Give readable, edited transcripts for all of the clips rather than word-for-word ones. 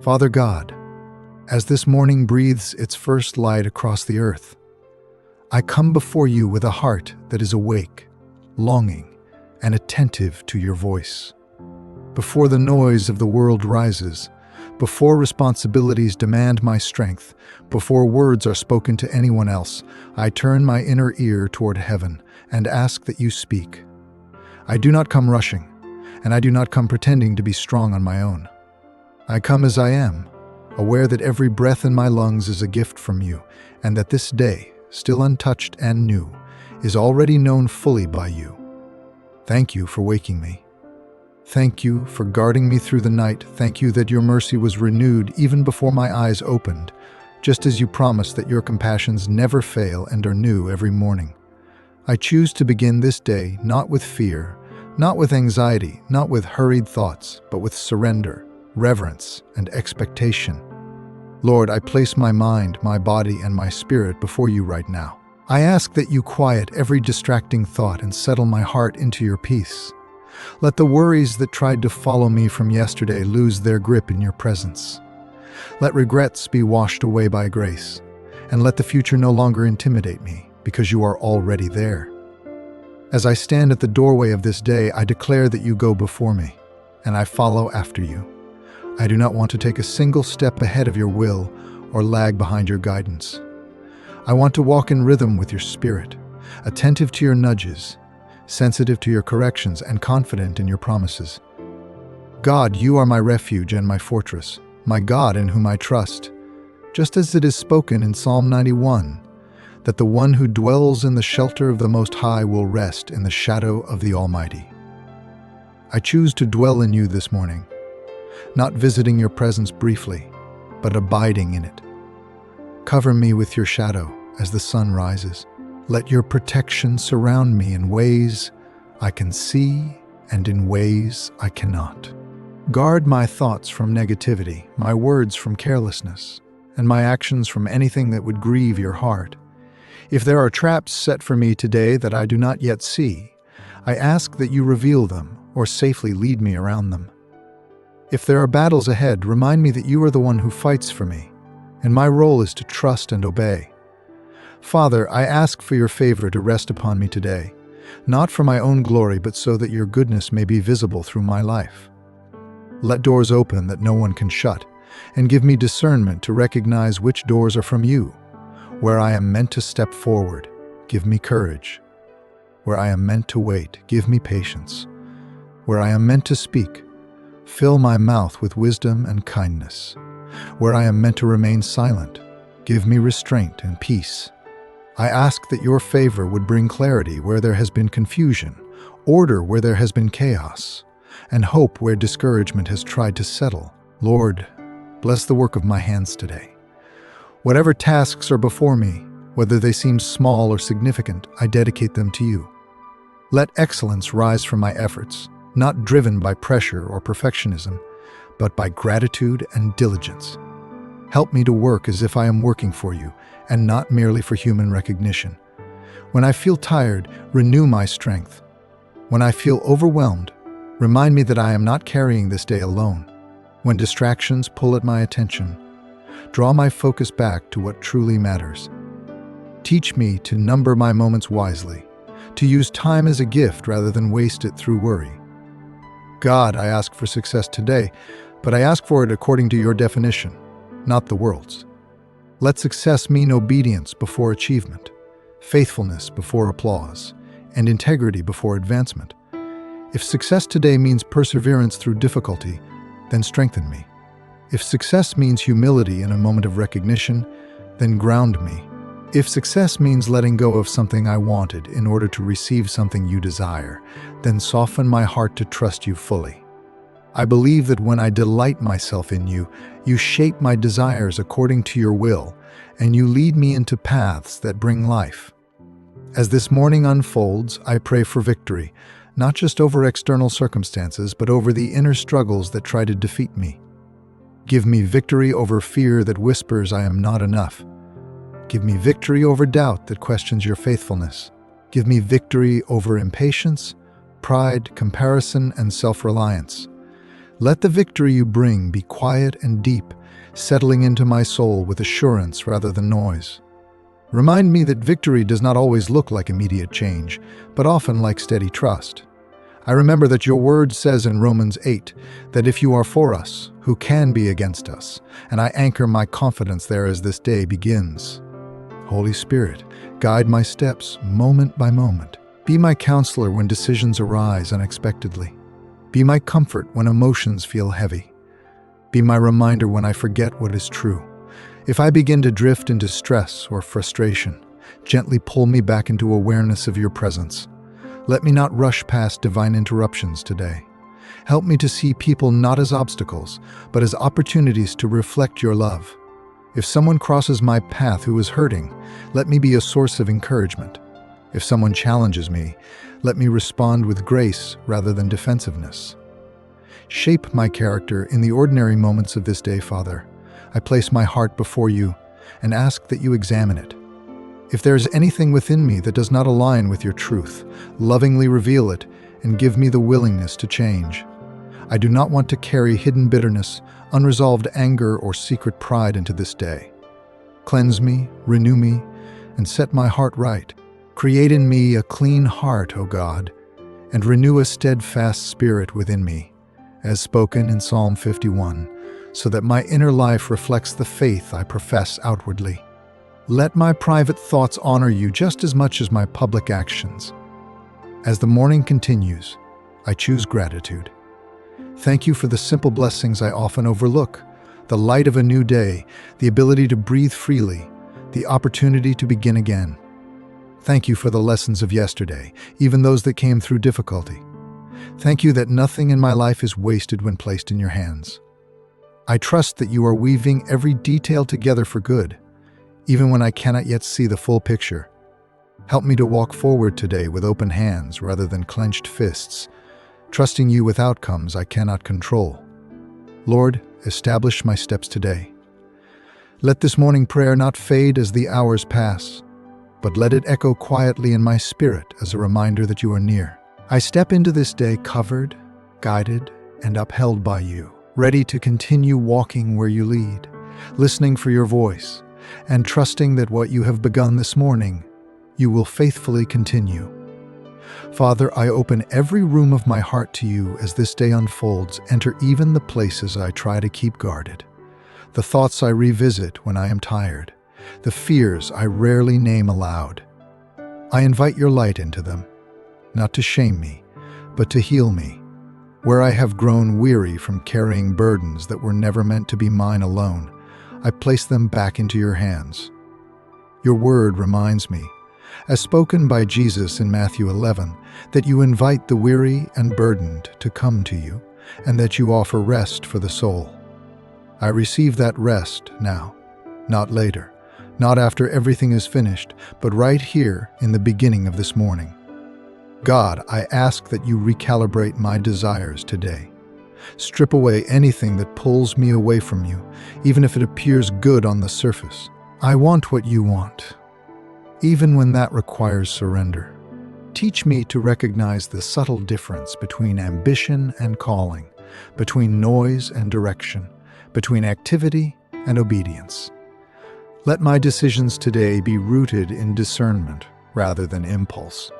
Father God, as this morning breathes its first light across the earth, I come before you with a heart that is awake, longing, and attentive to your voice. Before the noise of the world rises, before responsibilities demand my strength, before words are spoken to anyone else, I turn my inner ear toward heaven and ask that you speak. I do not come rushing, and I do not come pretending to be strong on my own. I come as I am, aware that every breath in my lungs is a gift from you, and that this day, still untouched and new, is already known fully by you. Thank you for waking me. Thank you for guarding me through the night. Thank you that your mercy was renewed even before my eyes opened, just as you promised that your compassions never fail and are new every morning. I choose to begin this day not with fear, not with anxiety, not with hurried thoughts, but with surrender, reverence, and expectation. Lord, I place my mind, my body, and my spirit before you right now. I ask that you quiet every distracting thought and settle my heart into your peace. Let the worries that tried to follow me from yesterday lose their grip in your presence. Let regrets be washed away by grace, and let the future no longer intimidate me, because you are already there. As I stand at the doorway of this day, I declare that you go before me, and I follow after you. I do not want to take a single step ahead of your will or lag behind your guidance. I want to walk in rhythm with your spirit, attentive to your nudges, sensitive to your corrections, and confident in your promises. God, you are my refuge and my fortress, my God in whom I trust, just as it is spoken in Psalm 91, that the one who dwells in the shelter of the Most High will rest in the shadow of the Almighty. I choose to dwell in you this morning, not visiting your presence briefly, but abiding in it. Cover me with your shadow as the sun rises. Let your protection surround me in ways I can see and in ways I cannot. Guard my thoughts from negativity, my words from carelessness, and my actions from anything that would grieve your heart. If there are traps set for me today that I do not yet see, I ask that you reveal them or safely lead me around them. If there are battles ahead, remind me that you are the one who fights for me, and my role is to trust and obey. Father, I ask for your favor to rest upon me today, not for my own glory, but so that your goodness may be visible through my life. Let doors open that no one can shut, and give me discernment to recognize which doors are from you. Where I am meant to step forward, give me courage. Where I am meant to wait, give me patience. Where I am meant to speak, fill my mouth with wisdom and kindness. Where I am meant to remain silent, give me restraint and peace. I ask that your favor would bring clarity where there has been confusion, order where there has been chaos, and hope where discouragement has tried to settle. Lord, bless the work of my hands today. Whatever tasks are before me, whether they seem small or significant, I dedicate them to you. Let excellence rise from my efforts, not driven by pressure or perfectionism, but by gratitude and diligence. Help me to work as if I am working for you, and not merely for human recognition. When I feel tired, renew my strength. When I feel overwhelmed, remind me that I am not carrying this day alone. When distractions pull at my attention, draw my focus back to what truly matters. Teach me to number my moments wisely, to use time as a gift rather than waste it through worry. God, I ask for success today, but I ask for it according to your definition, not the world's. Let success mean obedience before achievement, faithfulness before applause, and integrity before advancement. If success today means perseverance through difficulty, then strengthen me. If success means humility in a moment of recognition, then ground me. If success means letting go of something I wanted in order to receive something you desire, then soften my heart to trust you fully. I believe that when I delight myself in you, you shape my desires according to your will, and you lead me into paths that bring life. As this morning unfolds, I pray for victory, not just over external circumstances, but over the inner struggles that try to defeat me. Give me victory over fear that whispers I am not enough. Give me victory over doubt that questions your faithfulness. Give me victory over impatience, pride, comparison, and self-reliance. Let the victory you bring be quiet and deep, settling into my soul with assurance rather than noise. Remind me that victory does not always look like immediate change, but often like steady trust. I remember that your word says in Romans 8 that if you are for us, who can be against us? And I anchor my confidence there as this day begins. Holy Spirit, guide my steps moment by moment. Be my counselor when decisions arise unexpectedly. Be my comfort when emotions feel heavy. Be my reminder when I forget what is true. If I begin to drift into stress or frustration, gently pull me back into awareness of your presence. Let me not rush past divine interruptions today. Help me to see people not as obstacles, but as opportunities to reflect your love. If someone crosses my path who is hurting, let me be a source of encouragement. If someone challenges me, let me respond with grace rather than defensiveness. Shape my character in the ordinary moments of this day, Father. I place my heart before you and ask that you examine it. If there is anything within me that does not align with your truth, lovingly reveal it and give me the willingness to change. I do not want to carry hidden bitterness, unresolved anger, or secret pride into this day. Cleanse me, renew me, and set my heart right. Create in me a clean heart, O God, and renew a steadfast spirit within me, as spoken in Psalm 51, so that my inner life reflects the faith I profess outwardly. Let my private thoughts honor you just as much as my public actions. As the morning continues, I choose gratitude. Thank you for the simple blessings I often overlook, the light of a new day, the ability to breathe freely, the opportunity to begin again. Thank you for the lessons of yesterday, even those that came through difficulty. Thank you that nothing in my life is wasted when placed in your hands. I trust that you are weaving every detail together for good, even when I cannot yet see the full picture. Help me to walk forward today with open hands rather than clenched fists, trusting you with outcomes I cannot control. Lord, establish my steps today. Let this morning prayer not fade as the hours pass, but let it echo quietly in my spirit as a reminder that you are near. I step into this day covered, guided, and upheld by you, ready to continue walking where you lead, listening for your voice, and trusting that what you have begun this morning, you will faithfully continue. Father, I open every room of my heart to you as this day unfolds. Enter even the places I try to keep guarded, the thoughts I revisit when I am tired, the fears I rarely name aloud. I invite your light into them, not to shame me, but to heal me. Where I have grown weary from carrying burdens that were never meant to be mine alone, I place them back into your hands. Your word reminds me, as spoken by Jesus in Matthew 11, that you invite the weary and burdened to come to you, and that you offer rest for the soul. I receive that rest now, not later, not after everything is finished, but right here in the beginning of this morning. God, I ask that you recalibrate my desires today. Strip away anything that pulls me away from you, even if it appears good on the surface. I want what you want, even when that requires surrender. Teach me to recognize the subtle difference between ambition and calling, between noise and direction, between activity and obedience. Let my decisions today be rooted in discernment rather than impulse.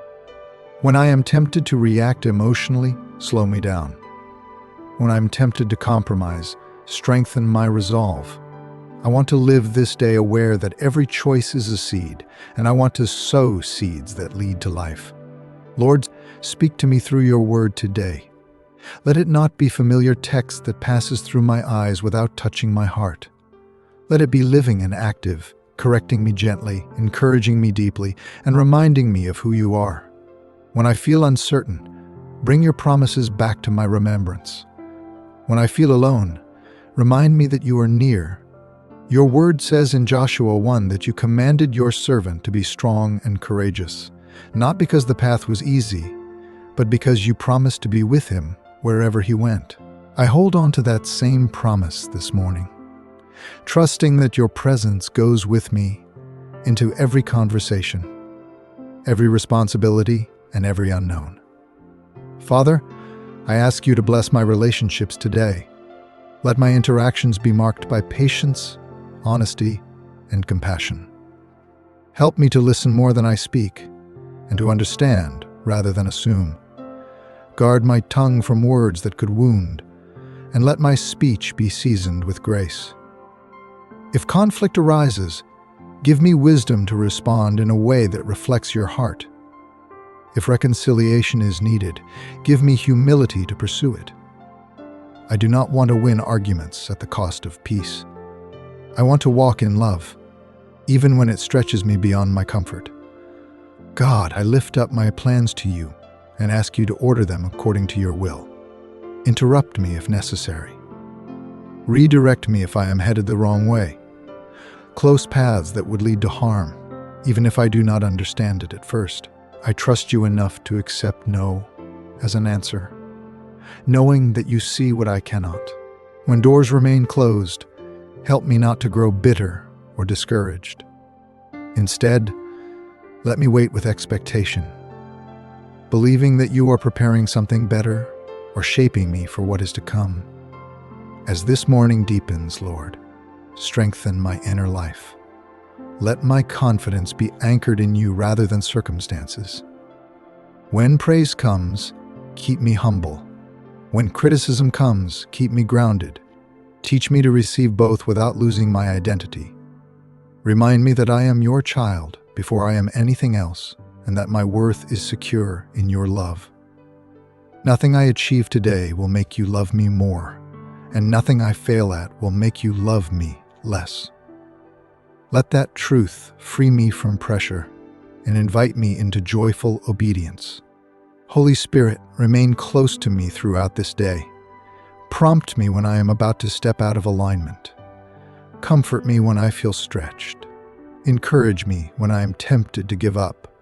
When I am tempted to react emotionally, slow me down. When I'm tempted to compromise, strengthen my resolve. I want to live this day aware that every choice is a seed, and I want to sow seeds that lead to life. Lord, speak to me through your word today. Let it not be familiar text that passes through my eyes without touching my heart. Let it be living and active, correcting me gently, encouraging me deeply, and reminding me of who you are. When I feel uncertain, bring your promises back to my remembrance. When I feel alone, remind me that you are near. Your word says in Joshua 1 that you commanded your servant to be strong and courageous, not because the path was easy, but because you promised to be with him wherever he went. I hold on to that same promise this morning, trusting that your presence goes with me into every conversation, every responsibility, and every unknown. Father, I ask you to bless my relationships today. Let my interactions be marked by patience, honesty, and compassion. Help me to listen more than I speak, and to understand rather than assume. Guard my tongue from words that could wound, and let my speech be seasoned with grace. If conflict arises, give me wisdom to respond in a way that reflects your heart. If reconciliation is needed, give me humility to pursue it. I do not want to win arguments at the cost of peace. I want to walk in love, even when it stretches me beyond my comfort. God, I lift up my plans to you and ask you to order them according to your will. Interrupt me if necessary. Redirect me if I am headed the wrong way. Close paths that would lead to harm, even if I do not understand it at first. I trust you enough to accept no as an answer, knowing that you see what I cannot. When doors remain closed, help me not to grow bitter or discouraged. Instead, let me wait with expectation, believing that you are preparing something better or shaping me for what is to come. As this morning deepens, Lord, strengthen my inner life. Let my confidence be anchored in you rather than circumstances. When praise comes, keep me humble. When criticism comes, keep me grounded. Teach me to receive both without losing my identity. Remind me that I am your child before I am anything else, and that my worth is secure in your love. Nothing I achieve today will make you love me more, and nothing I fail at will make you love me less. Let that truth free me from pressure and invite me into joyful obedience. Holy Spirit, remain close to me throughout this day. Prompt me when I am about to step out of alignment. Comfort me when I feel stretched. Encourage me when I am tempted to give up.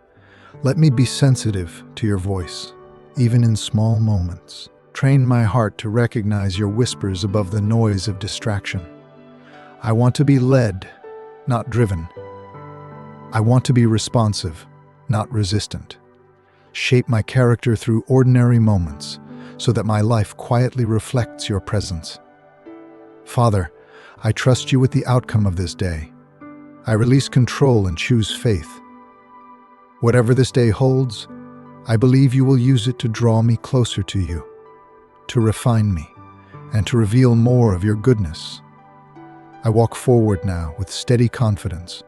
Let me be sensitive to your voice, even in small moments. Train my heart to recognize your whispers above the noise of distraction. I want to be led, not driven. I want to be responsive, not resistant. Shape my character through ordinary moments so that my life quietly reflects your presence. Father, I trust you with the outcome of this day. I release control and choose faith. Whatever this day holds, I believe you will use it to draw me closer to you, to refine me, and to reveal more of your goodness. I walk forward now with steady confidence,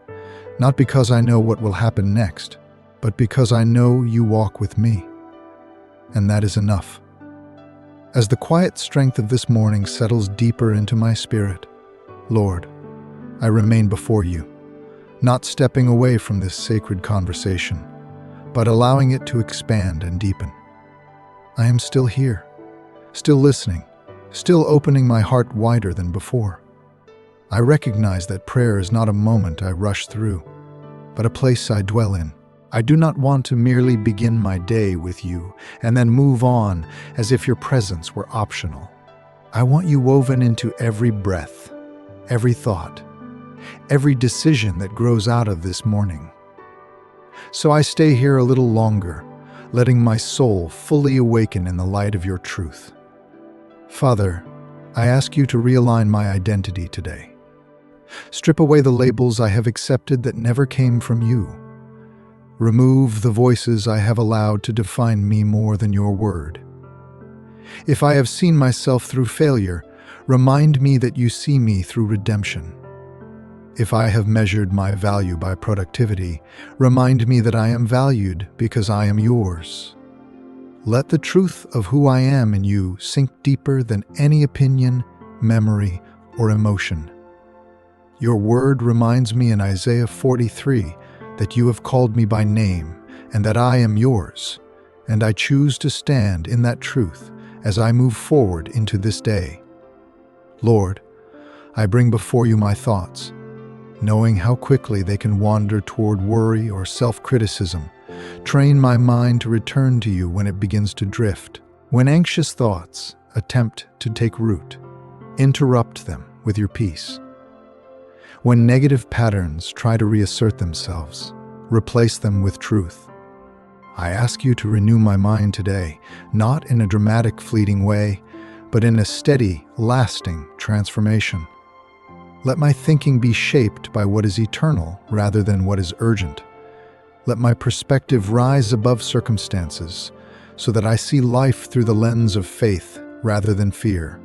not because I know what will happen next, but because I know you walk with me. And that is enough. As the quiet strength of this morning settles deeper into my spirit, Lord, I remain before you, not stepping away from this sacred conversation, but allowing it to expand and deepen. I am still here, still listening, still opening my heart wider than before. I recognize that prayer is not a moment I rush through, but a place I dwell in. I do not want to merely begin my day with you and then move on as if your presence were optional. I want you woven into every breath, every thought, every decision that grows out of this morning. So I stay here a little longer, letting my soul fully awaken in the light of your truth. Father, I ask you to realign my identity today. Strip away the labels I have accepted that never came from you. Remove the voices I have allowed to define me more than your word. If I have seen myself through failure, remind me that you see me through redemption. If I have measured my value by productivity, remind me that I am valued because I am yours. Let the truth of who I am in you sink deeper than any opinion, memory, or emotion. Your word reminds me in Isaiah 43 that you have called me by name and that I am yours, and I choose to stand in that truth as I move forward into this day. Lord, I bring before you my thoughts, knowing how quickly they can wander toward worry or self-criticism. Train my mind to return to you when it begins to drift. When anxious thoughts attempt to take root, interrupt them with your peace. When negative patterns try to reassert themselves, replace them with truth. I ask you to renew my mind today, not in a dramatic, fleeting way, but in a steady, lasting transformation. Let my thinking be shaped by what is eternal rather than what is urgent. Let my perspective rise above circumstances so that I see life through the lens of faith rather than fear.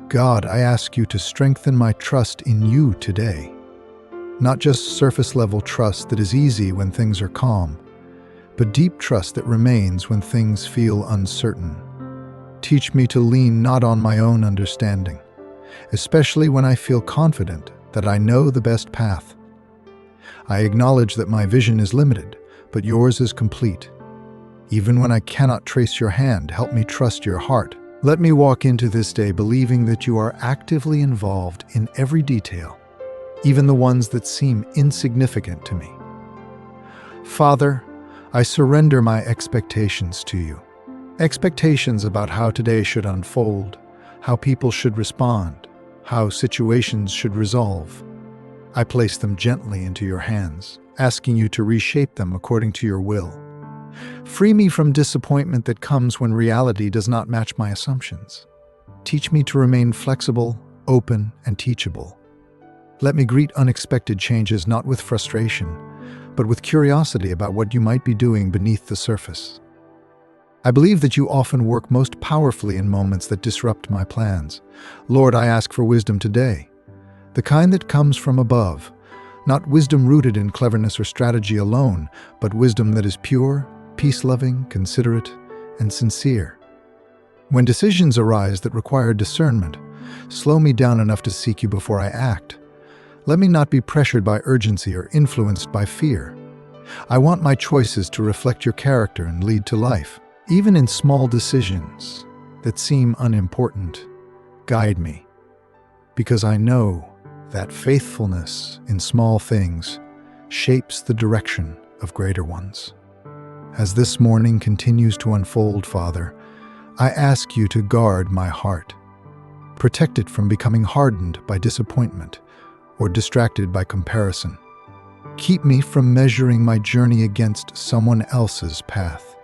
God, I ask you to strengthen my trust in you today. Not just surface-level trust that is easy when things are calm, but deep trust that remains when things feel uncertain. Teach me to lean not on my own understanding, especially when I feel confident that I know the best path. I acknowledge that my vision is limited, but yours is complete. Even when I cannot trace your hand, help me trust your heart. Let me walk into this day believing that you are actively involved in every detail, even the ones that seem insignificant to me. Father, I surrender my expectations to you. Expectations about how today should unfold, how people should respond, how situations should resolve. I place them gently into your hands, asking you to reshape them according to your will. Free me from disappointment that comes when reality does not match my assumptions. Teach me to remain flexible, open, and teachable. Let me greet unexpected changes not with frustration, but with curiosity about what you might be doing beneath the surface. I believe that you often work most powerfully in moments that disrupt my plans. Lord, I ask for wisdom today, the kind that comes from above, not wisdom rooted in cleverness or strategy alone, but wisdom that is pure, peace-loving, considerate, and sincere. When decisions arise that require discernment, slow me down enough to seek you before I act. Let me not be pressured by urgency or influenced by fear. I want my choices to reflect your character and lead to life. Even in small decisions that seem unimportant, guide me, because I know that faithfulness in small things shapes the direction of greater ones. As this morning continues to unfold, Father, I ask you to guard my heart. Protect it from becoming hardened by disappointment or distracted by comparison. Keep me from measuring my journey against someone else's path.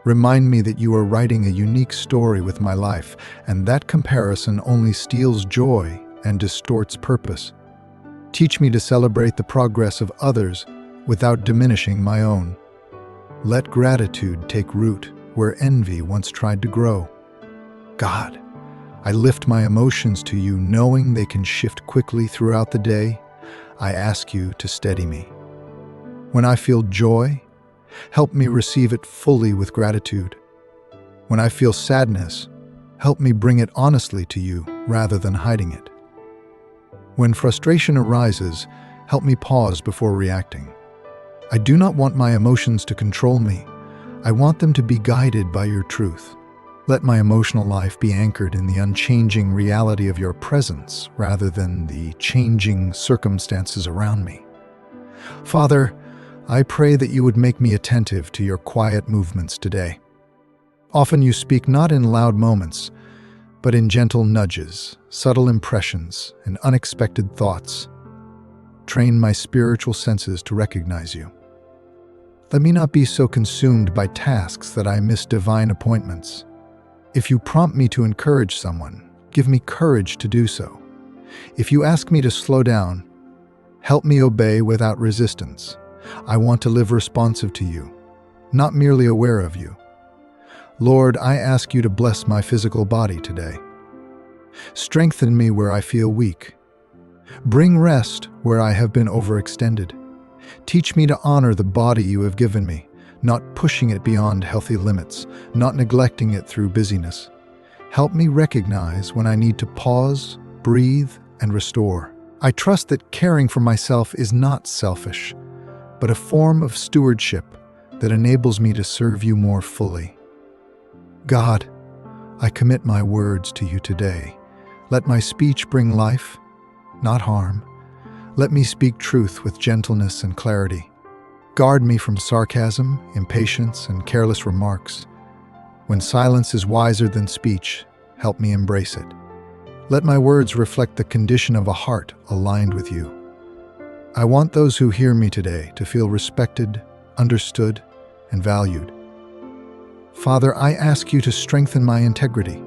Remind me that you are writing a unique story with my life, and that comparison only steals joy and distorts purpose. Teach me to celebrate the progress of others without diminishing my own. Let gratitude take root where envy once tried to grow. God, I lift my emotions to you, knowing they can shift quickly throughout the day. I ask you to steady me. When I feel joy, help me receive it fully with gratitude. When I feel sadness, help me bring it honestly to you rather than hiding it. When frustration arises, help me pause before reacting. I do not want my emotions to control me. I want them to be guided by your truth. Let my emotional life be anchored in the unchanging reality of your presence rather than the changing circumstances around me. Father, I pray that you would make me attentive to your quiet movements today. Often you speak not in loud moments, but in gentle nudges, subtle impressions, and unexpected thoughts. Train my spiritual senses to recognize you. Let me not be so consumed by tasks that I miss divine appointments. If you prompt me to encourage someone, give me courage to do so. If you ask me to slow down, help me obey without resistance. I want to live responsive to you, not merely aware of you. Lord, I ask you to bless my physical body today. Strengthen me where I feel weak. Bring rest where I have been overextended. Teach me to honor the body you have given me, not pushing it beyond healthy limits, not neglecting it through busyness. Help me recognize when I need to pause, breathe, and restore. I trust that caring for myself is not selfish, but a form of stewardship that enables me to serve you more fully. God, I commit my words to you today. Let my speech bring life, not harm. Let me speak truth with gentleness and clarity. Guard me from sarcasm, impatience, and careless remarks. When silence is wiser than speech, help me embrace it. Let my words reflect the condition of a heart aligned with you. I want those who hear me today to feel respected, understood, and valued. Father, I ask you to strengthen my integrity.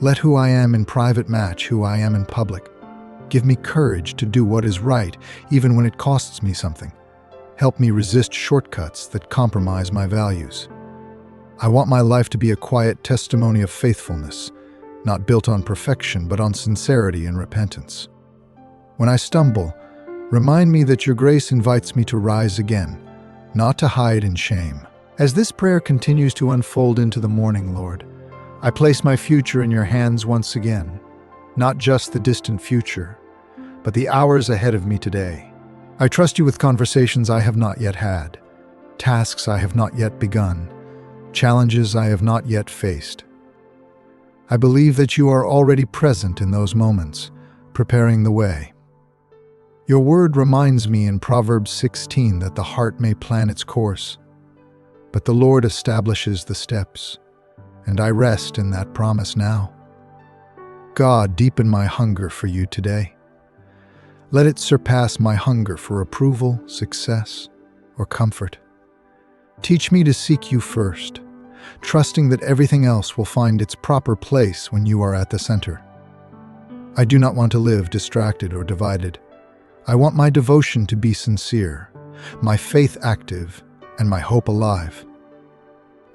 Let who I am in private match who I am in public. Give me courage to do what is right, even when it costs me something. Help me resist shortcuts that compromise my values. I want my life to be a quiet testimony of faithfulness, not built on perfection, but on sincerity and repentance. When I stumble, remind me that your grace invites me to rise again, not to hide in shame. As this prayer continues to unfold into the morning, Lord, I place my future in your hands once again, not just the distant future, but the hours ahead of me today. I trust you with conversations I have not yet had, tasks I have not yet begun, challenges I have not yet faced. I believe that you are already present in those moments, preparing the way. Your word reminds me in Proverbs 16 that the heart may plan its course, but the Lord establishes the steps, and I rest in that promise now. God, deepen my hunger for you today. Let it surpass my hunger for approval, success, or comfort. Teach me to seek you first, trusting that everything else will find its proper place when you are at the center. I do not want to live distracted or divided. I want my devotion to be sincere, my faith active, and my hope alive.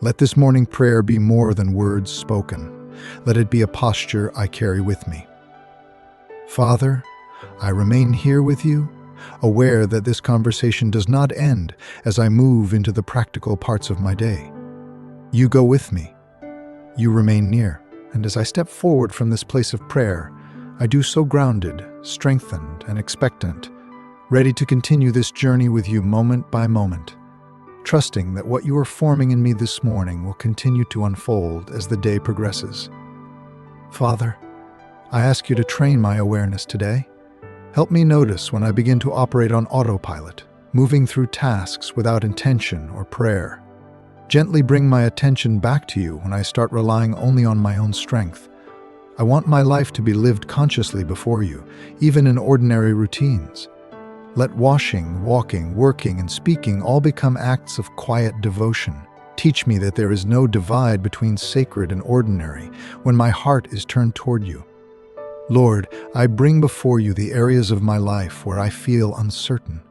Let this morning prayer be more than words spoken. Let it be a posture I carry with me. Father, I remain here with you, aware that this conversation does not end as I move into the practical parts of my day. You go with me. You remain near. And as I step forward from this place of prayer, I do so grounded, strengthened, and expectant, ready to continue this journey with you moment by moment, trusting that what you are forming in me this morning will continue to unfold as the day progresses. Father, I ask you to train my awareness today. Help me notice when I begin to operate on autopilot, moving through tasks without intention or prayer. Gently bring my attention back to you when I start relying only on my own strength. I want my life to be lived consciously before you, even in ordinary routines. Let washing, walking, working, and speaking all become acts of quiet devotion. Teach me that there is no divide between sacred and ordinary when my heart is turned toward you. Lord, I bring before you the areas of my life where I feel uncertain.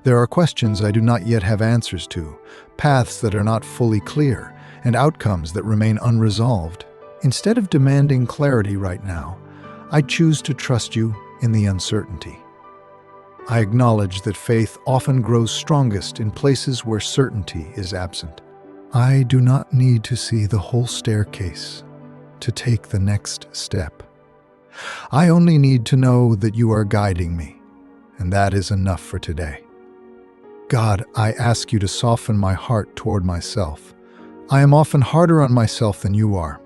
There are questions I do not yet have answers to, paths that are not fully clear, and outcomes that remain unresolved. Instead of demanding clarity right now, I choose to trust you in the uncertainty. I acknowledge that faith often grows strongest in places where certainty is absent. I do not need to see the whole staircase to take the next step. I only need to know that you are guiding me, and that is enough for today. God, I ask you to soften my heart toward myself. I am often harder on myself than you are.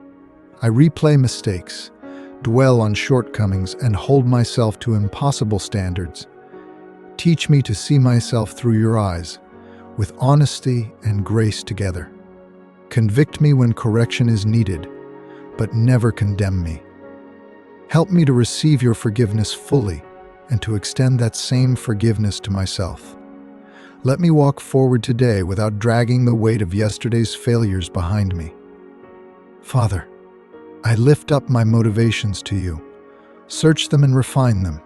I replay mistakes, dwell on shortcomings, and hold myself to impossible standards. Teach me to see myself through your eyes, with honesty and grace together. Convict me when correction is needed, but never condemn me. Help me to receive your forgiveness fully and to extend that same forgiveness to myself. Let me walk forward today without dragging the weight of yesterday's failures behind me. Father, I lift up my motivations to you. Search them and refine them.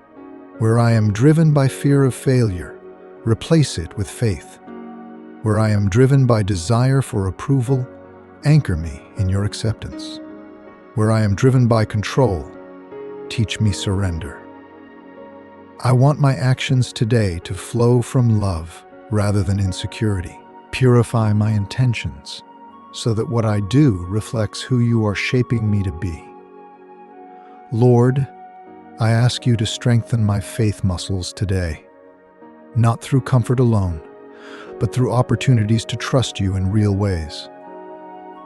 Where I am driven by fear of failure, replace it with faith. Where I am driven by desire for approval, anchor me in your acceptance. Where I am driven by control, teach me surrender. I want my actions today to flow from love rather than insecurity. Purify my intentions so that what I do reflects who you are shaping me to be. Lord, I ask you to strengthen my faith muscles today, not through comfort alone, but through opportunities to trust you in real ways.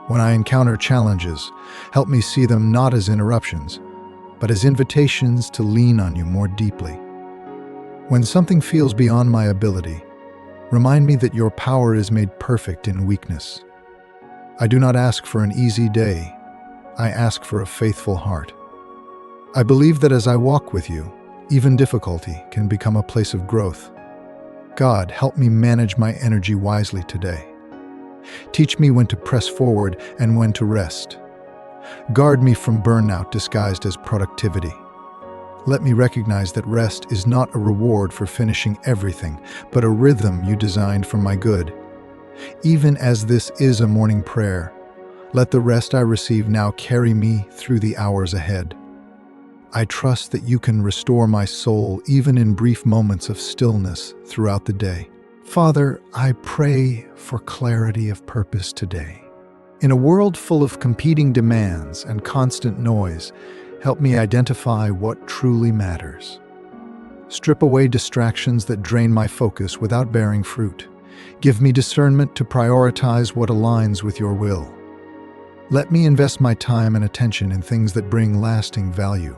When I encounter challenges, help me see them not as interruptions, but as invitations to lean on you more deeply. When something feels beyond my ability, remind me that your power is made perfect in weakness. I do not ask for an easy day, I ask for a faithful heart. I believe that as I walk with you, even difficulty can become a place of growth. God, help me manage my energy wisely today. Teach me when to press forward and when to rest. Guard me from burnout disguised as productivity. Let me recognize that rest is not a reward for finishing everything, but a rhythm you designed for my good. Even as this is a morning prayer, let the rest I receive now carry me through the hours ahead. I trust that you can restore my soul even in brief moments of stillness throughout the day. Father, I pray for clarity of purpose today. In a world full of competing demands and constant noise, help me identify what truly matters. Strip away distractions that drain my focus without bearing fruit. Give me discernment to prioritize what aligns with your will. Let me invest my time and attention in things that bring lasting value,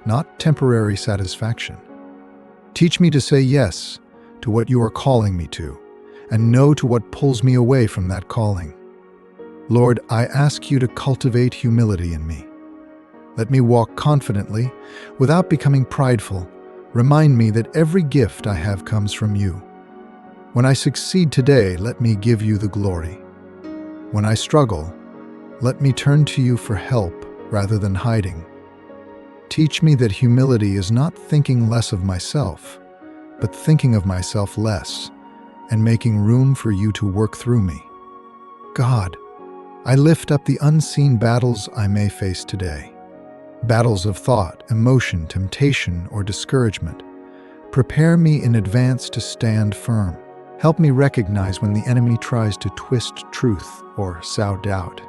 not temporary satisfaction. Teach me to say yes to what you are calling me to, and no to what pulls me away from that calling. Lord, I ask you to cultivate humility in me. Let me walk confidently without becoming prideful. Remind me that every gift I have comes from you. When I succeed today, let me give you the glory. When I struggle, let me turn to you for help rather than hiding. Teach me that humility is not thinking less of myself, but thinking of myself less and making room for you to work through me. God, I lift up the unseen battles I may face today. Battles of thought, emotion, temptation, or discouragement. Prepare me in advance to stand firm. Help me recognize when the enemy tries to twist truth or sow doubt.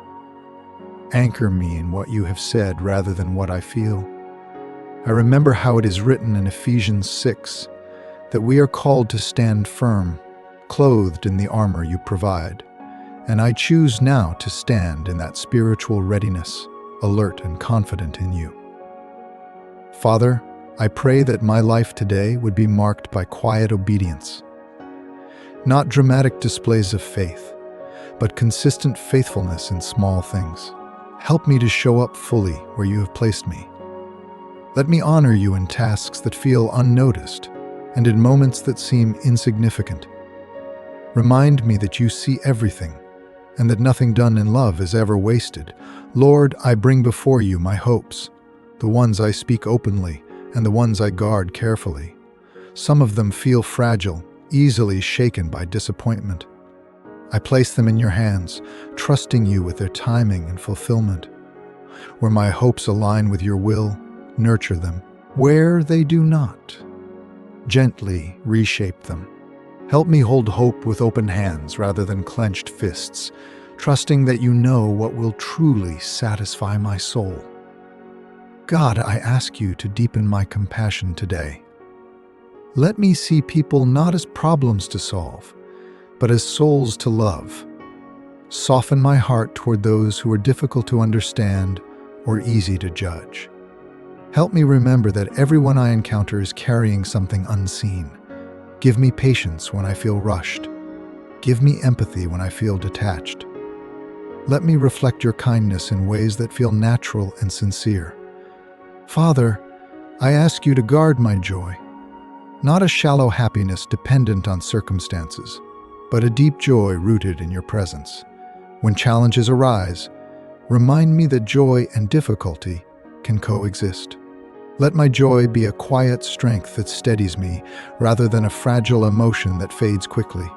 Anchor me in what you have said rather than what I feel. I remember how it is written in Ephesians 6 that we are called to stand firm, clothed in the armor you provide. And I choose now to stand in that spiritual readiness, alert and confident in you. Father, I pray that my life today would be marked by quiet obedience. Not dramatic displays of faith, but consistent faithfulness in small things. Help me to show up fully where you have placed me. Let me honor you in tasks that feel unnoticed and in moments that seem insignificant. Remind me that you see everything and that nothing done in love is ever wasted. Lord, I bring before you my hopes, the ones I speak openly and the ones I guard carefully. Some of them feel fragile, easily shaken by disappointment. I place them in your hands, trusting you with their timing and fulfillment. Where my hopes align with your will, nurture them. Where they do not, gently reshape them. Help me hold hope with open hands rather than clenched fists, trusting that you know what will truly satisfy my soul. God, I ask you to deepen my compassion today. Let me see people not as problems to solve, but as souls to love. Soften my heart toward those who are difficult to understand or easy to judge. Help me remember that everyone I encounter is carrying something unseen. Give me patience when I feel rushed. Give me empathy when I feel detached. Let me reflect your kindness in ways that feel natural and sincere. Father, I ask you to guard my joy, not a shallow happiness dependent on circumstances, but a deep joy rooted in your presence. When challenges arise, remind me that joy and difficulty can coexist. Let my joy be a quiet strength that steadies me rather than a fragile emotion that fades quickly.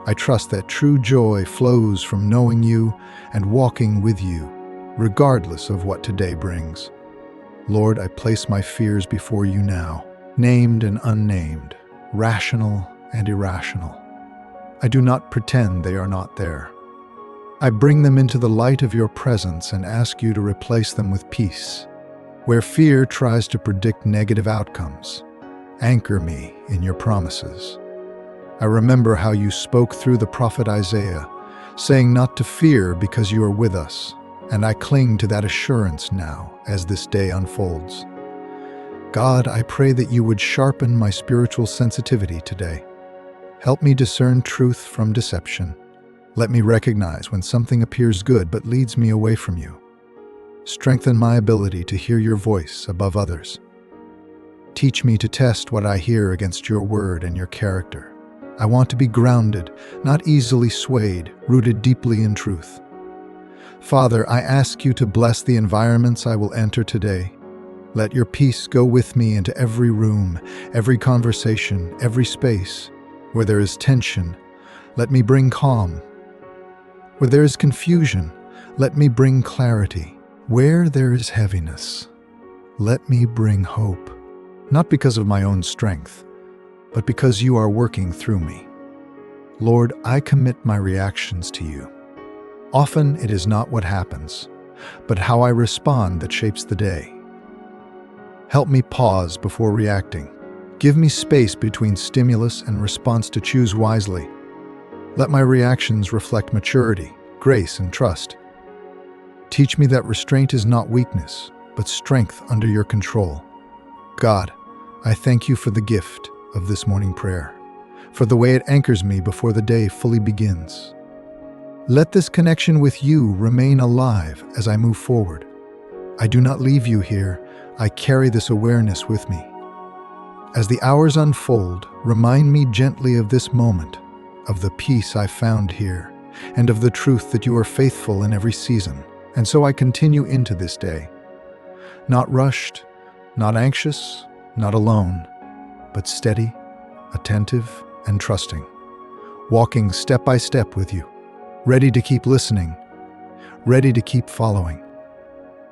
I trust that true joy flows from knowing you and walking with you, regardless of what today brings. Lord, I place my fears before you now, named and unnamed, rational and irrational. I do not pretend they are not there. I bring them into the light of your presence and ask you to replace them with peace. Where fear tries to predict negative outcomes, anchor me in your promises. I remember how you spoke through the prophet Isaiah, saying not to fear because you are with us, and I cling to that assurance now as this day unfolds. God, I pray that you would sharpen my spiritual sensitivity today. Help me discern truth from deception. Let me recognize when something appears good but leads me away from you. Strengthen my ability to hear your voice above others. Teach me to test what I hear against your word and your character. I want to be grounded, not easily swayed, rooted deeply in truth. Father, I ask you to bless the environments I will enter today. Let your peace go with me into every room, every conversation, every space. Where there is tension, let me bring calm. Where there is confusion, let me bring clarity. Where there is heaviness, let me bring hope. Not because of my own strength, but because you are working through me. Lord, I commit my reactions to you. Often it is not what happens, but how I respond that shapes the day. Help me pause before reacting. Give me space between stimulus and response to choose wisely. Let my reactions reflect maturity, grace, and trust. Teach me that restraint is not weakness, but strength under your control. God, I thank you for the gift of this morning prayer, for the way it anchors me before the day fully begins. Let this connection with you remain alive as I move forward. I do not leave you here, I carry this awareness with me. As the hours unfold, remind me gently of this moment, of the peace I found here, and of the truth that you are faithful in every season. And so I continue into this day, not rushed, not anxious, not alone, but steady, attentive, and trusting, walking step by step with you, ready to keep listening, ready to keep following,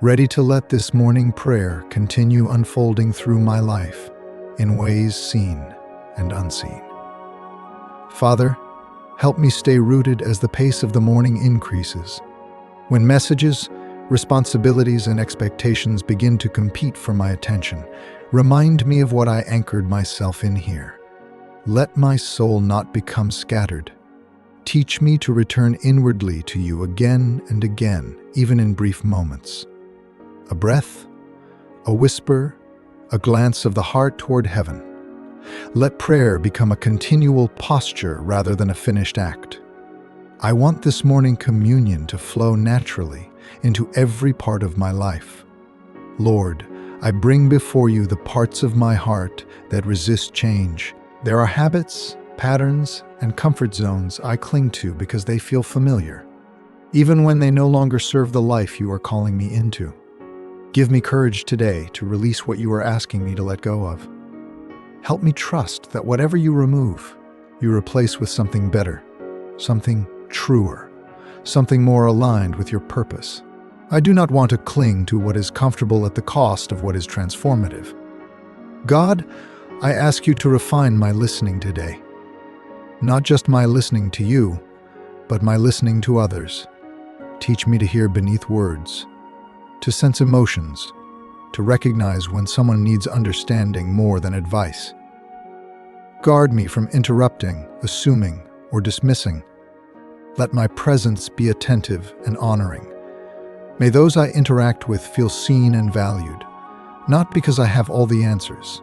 ready to let this morning prayer continue unfolding through my life in ways seen and unseen. Father, help me stay rooted as the pace of the morning increases. When messages, responsibilities, and expectations begin to compete for my attention, remind me of what I anchored myself in here. Let my soul not become scattered. Teach me to return inwardly to you again and again, even in brief moments. A breath, a whisper, a glance of the heart toward heaven. Let prayer become a continual posture rather than a finished act. I want this morning communion to flow naturally into every part of my life. Lord, I bring before you the parts of my heart that resist change. There are habits, patterns, and comfort zones I cling to because they feel familiar, even when they no longer serve the life you are calling me into. Give me courage today to release what you are asking me to let go of. Help me trust that whatever you remove, you replace with something better, something truer, something more aligned with your purpose. I do not want to cling to what is comfortable at the cost of what is transformative. God, I ask you to refine my listening today. Not just my listening to you, but my listening to others. Teach me to hear beneath words, to sense emotions, to recognize when someone needs understanding more than advice. Guard me from interrupting, assuming, or dismissing. Let my presence be attentive and honoring. May those I interact with feel seen and valued, not because I have all the answers,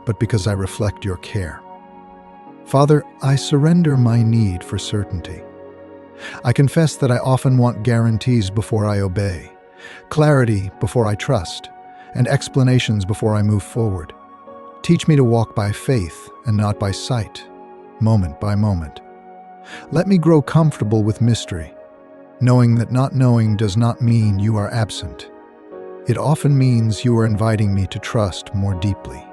but because I reflect your care. Father, I surrender my need for certainty. I confess that I often want guarantees before I obey, clarity before I trust, and explanations before I move forward. Teach me to walk by faith and not by sight, moment by moment. Let me grow comfortable with mystery, knowing that not knowing does not mean you are absent. It often means you are inviting me to trust more deeply.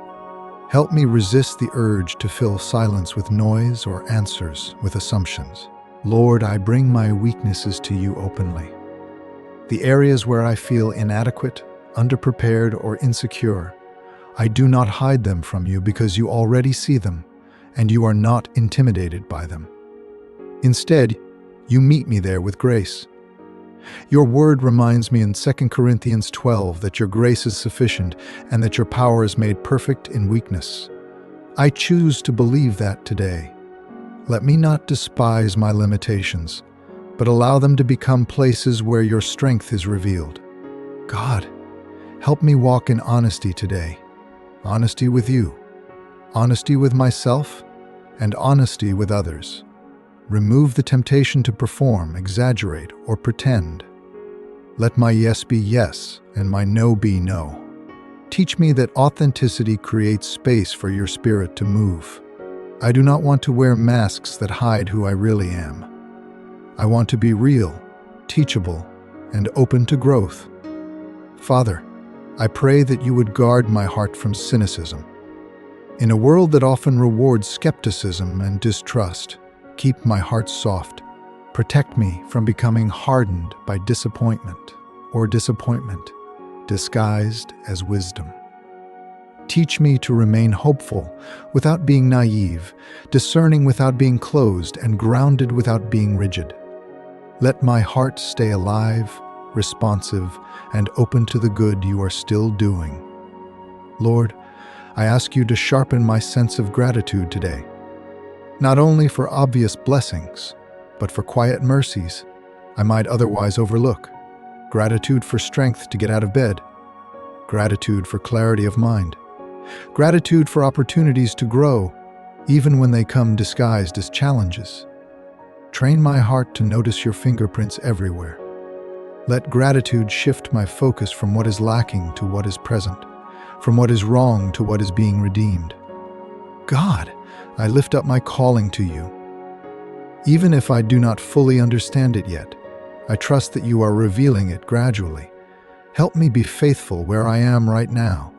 Help me resist the urge to fill silence with noise or answers with assumptions. Lord, I bring my weaknesses to you openly. The areas where I feel inadequate, underprepared, or insecure, I do not hide them from you because you already see them, and you are not intimidated by them. Instead, you meet me there with grace. Your word reminds me in 2 Corinthians 12 that your grace is sufficient and that your power is made perfect in weakness. I choose to believe that today. Let me not despise my limitations, but allow them to become places where your strength is revealed. God, help me walk in honesty today. Honesty with you, honesty with myself, and honesty with others. Remove the temptation to perform, exaggerate, or pretend. Let my yes be yes and my no be no. Teach me that authenticity creates space for your spirit to move. I do not want to wear masks that hide who I really am. I want to be real, teachable, and open to growth. Father, I pray that you would guard my heart from cynicism. In a world that often rewards skepticism and distrust, keep my heart soft. Protect me from becoming hardened by disappointment disguised as wisdom. Teach me to remain hopeful without being naive, discerning without being closed, and grounded without being rigid. Let my heart stay alive, responsive, and open to the good you are still doing. Lord, I ask you to sharpen my sense of gratitude today, not only for obvious blessings, but for quiet mercies I might otherwise overlook. Gratitude for strength to get out of bed. Gratitude for clarity of mind. Gratitude for opportunities to grow, even when they come disguised as challenges. Train my heart to notice your fingerprints everywhere. Let gratitude shift my focus from what is lacking to what is present, from what is wrong to what is being redeemed. God, I lift up my calling to you. Even if I do not fully understand it yet, I trust that you are revealing it gradually. Help me be faithful where I am right now.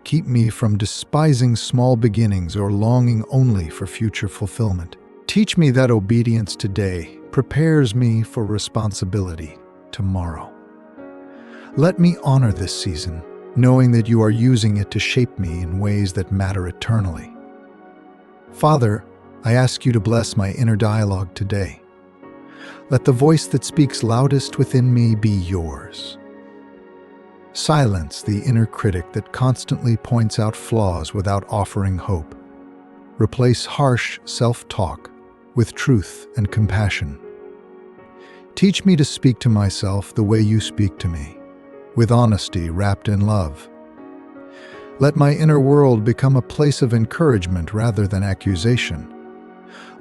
Keep me from despising small beginnings or longing only for future fulfillment. Teach me that obedience today prepares me for responsibility tomorrow. Let me honor this season, knowing that you are using it to shape me in ways that matter eternally. Father, I ask you to bless my inner dialogue today. Let the voice that speaks loudest within me be yours. Silence the inner critic that constantly points out flaws without offering hope. Replace harsh self-talk with truth and compassion. Teach me to speak to myself the way you speak to me, with honesty wrapped in love. Let my inner world become a place of encouragement rather than accusation.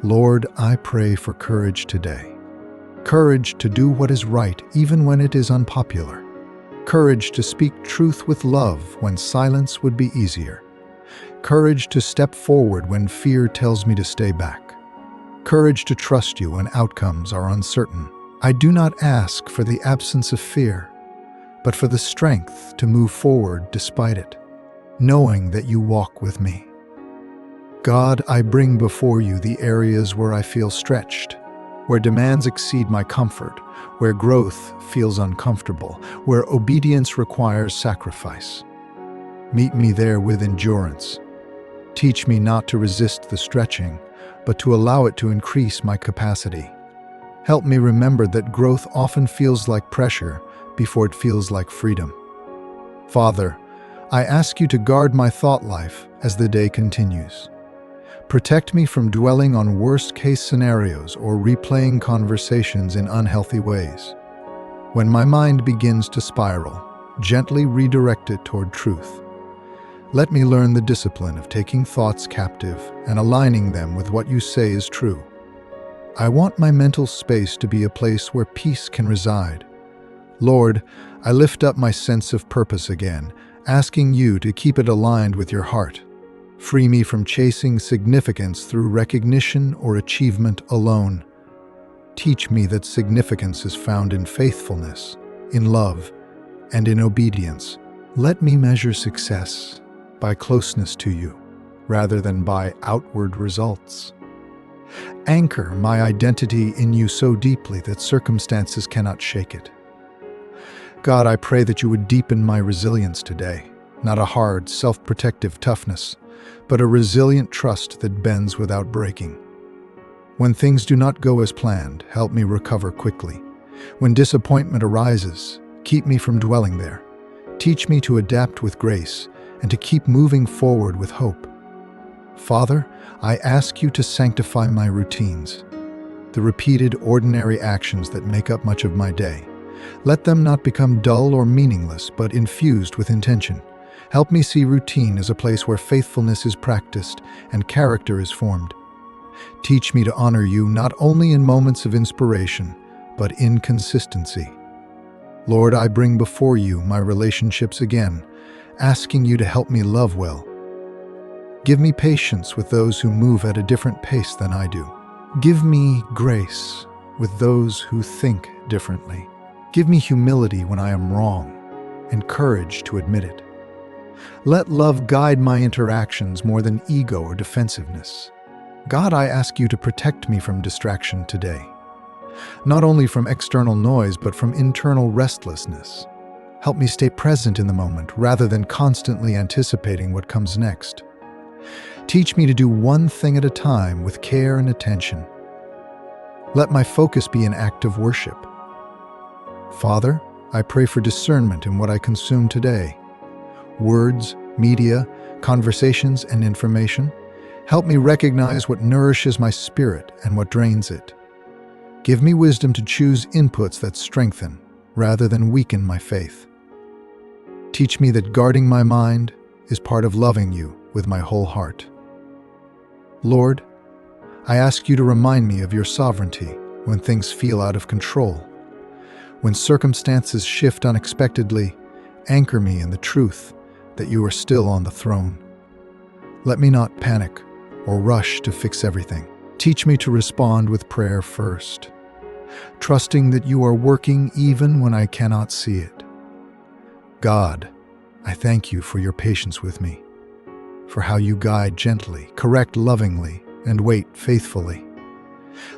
Lord, I pray for courage today. Courage to do what is right even when it is unpopular. Courage to speak truth with love when silence would be easier. Courage to step forward when fear tells me to stay back. Courage to trust you when outcomes are uncertain. I do not ask for the absence of fear, but for the strength to move forward despite it, knowing that you walk with me. God, I bring before you the areas where I feel stretched, where demands exceed my comfort, where growth feels uncomfortable, where obedience requires sacrifice. Meet me there with endurance. Teach me not to resist the stretching, but to allow it to increase my capacity. Help me remember that growth often feels like pressure before it feels like freedom. Father, I ask you to guard my thought life as the day continues. Protect me from dwelling on worst-case scenarios or replaying conversations in unhealthy ways. When my mind begins to spiral, gently redirect it toward truth. Let me learn the discipline of taking thoughts captive and aligning them with what you say is true. I want my mental space to be a place where peace can reside. Lord, I lift up my sense of purpose again, asking you to keep it aligned with your heart. Free me from chasing significance through recognition or achievement alone. Teach me that significance is found in faithfulness, in love, and in obedience. Let me measure success by closeness to you, rather than by outward results. Anchor my identity in you so deeply that circumstances cannot shake it. God, I pray that you would deepen my resilience today, not a hard, self-protective toughness, but a resilient trust that bends without breaking. When things do not go as planned, help me recover quickly. When disappointment arises, keep me from dwelling there. Teach me to adapt with grace and to keep moving forward with hope. Father, I ask you to sanctify my routines, the repeated ordinary actions that make up much of my day. Let them not become dull or meaningless, but infused with intention. Help me see routine as a place where faithfulness is practiced and character is formed. Teach me to honor you not only in moments of inspiration, but in consistency. Lord, I bring before you my relationships again, asking you to help me love well. Give me patience with those who move at a different pace than I do. Give me grace with those who think differently. Give me humility when I am wrong and courage to admit it. Let love guide my interactions more than ego or defensiveness. God, I ask you to protect me from distraction today, not only from external noise, but from internal restlessness. Help me stay present in the moment rather than constantly anticipating what comes next. Teach me to do one thing at a time with care and attention. Let my focus be an act of worship. Father, I pray for discernment in what I consume today. Words, media, conversations, and information. Help me recognize what nourishes my spirit and what drains it. Give me wisdom to choose inputs that strengthen rather than weaken my faith. Teach me that guarding my mind is part of loving you with my whole heart. Lord, I ask you to remind me of your sovereignty when things feel out of control. When circumstances shift unexpectedly, anchor me in the truth that you are still on the throne. Let me not panic or rush to fix everything. Teach me to respond with prayer first, trusting that you are working even when I cannot see it. God, I thank you for your patience with me, for how you guide gently, correct lovingly, and wait faithfully.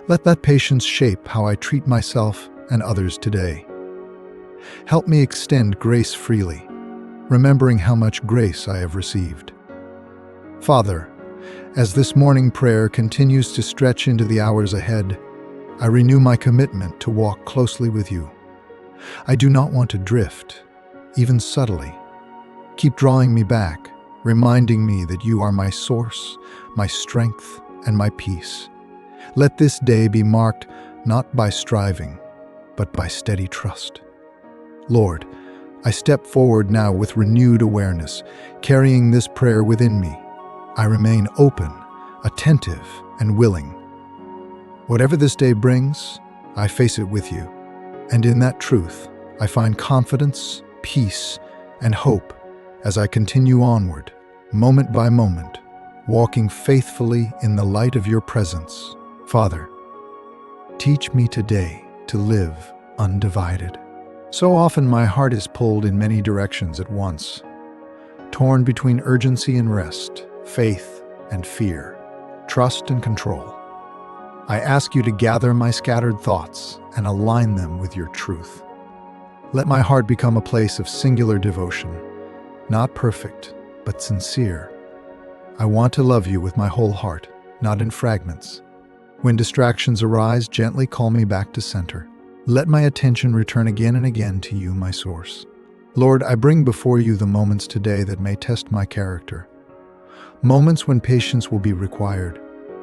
Let that patience shape how I treat myself and others today. Help me extend grace freely, remembering how much grace I have received. Father, as this morning prayer continues to stretch into the hours ahead, I renew my commitment to walk closely with you. I do not want to drift, even subtly. Keep drawing me back, reminding me that you are my source, my strength, and my peace. Let this day be marked not by striving, but by steady trust. Lord, I step forward now with renewed awareness, carrying this prayer within me. I remain open, attentive, and willing. Whatever this day brings, I face it with you. And in that truth, I find confidence, peace, and hope as I continue onward, moment by moment, walking faithfully in the light of your presence. Father, teach me today to live undivided. So often my heart is pulled in many directions at once, torn between urgency and rest, faith and fear, trust and control. I ask you to gather my scattered thoughts and align them with your truth. Let my heart become a place of singular devotion, not perfect, but sincere. I want to love you with my whole heart, not in fragments. When distractions arise, gently call me back to center. Let my attention return again and again to you, my source. Lord, I bring before you the moments today that may test my character. Moments when patience will be required,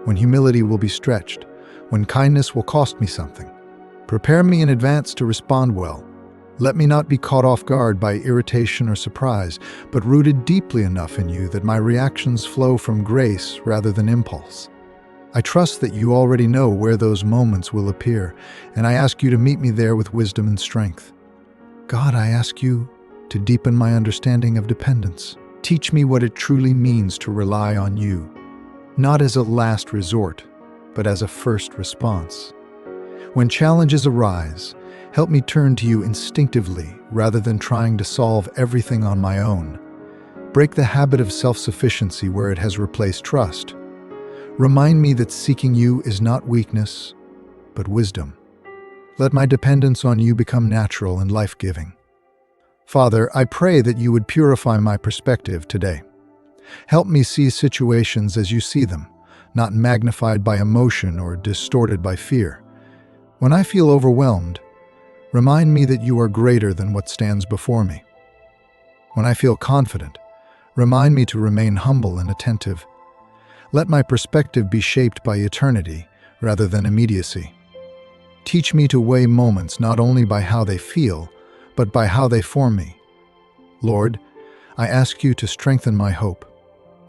when humility will be stretched, when kindness will cost me something. Prepare me in advance to respond well. Let me not be caught off guard by irritation or surprise, but rooted deeply enough in you that my reactions flow from grace rather than impulse. I trust that you already know where those moments will appear, and I ask you to meet me there with wisdom and strength. God, I ask you to deepen my understanding of dependence. Teach me what it truly means to rely on you, not as a last resort, but as a first response. When challenges arise, help me turn to you instinctively rather than trying to solve everything on my own. Break the habit of self-sufficiency where it has replaced trust. Remind me that seeking you is not weakness, but wisdom. Let my dependence on you become natural and life-giving. Father, I pray that you would purify my perspective today. Help me see situations as you see them, not magnified by emotion or distorted by fear. When I feel overwhelmed, remind me that you are greater than what stands before me. When I feel confident, remind me to remain humble and attentive. Let my perspective be shaped by eternity rather than immediacy. Teach me to weigh moments not only by how they feel, but by how they form me. Lord, I ask you to strengthen my hope,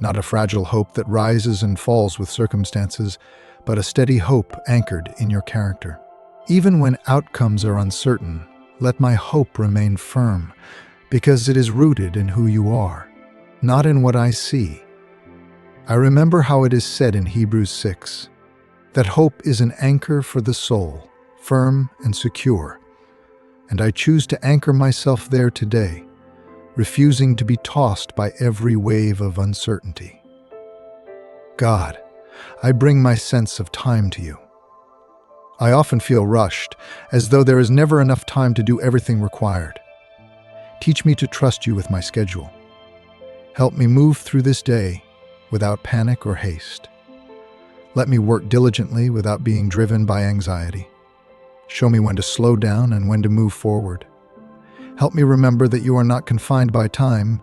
not a fragile hope that rises and falls with circumstances, but a steady hope anchored in your character. Even when outcomes are uncertain, let my hope remain firm, because it is rooted in who you are, not in what I see. I remember how it is said in Hebrews 6 that hope is an anchor for the soul, firm and secure, and I choose to anchor myself there today, refusing to be tossed by every wave of uncertainty. God, I bring my sense of time to you. I often feel rushed, as though there is never enough time to do everything required. Teach me to trust you with my schedule. Help me move through this day without panic or haste. Let me work diligently without being driven by anxiety. Show me when to slow down and when to move forward. Help me remember that you are not confined by time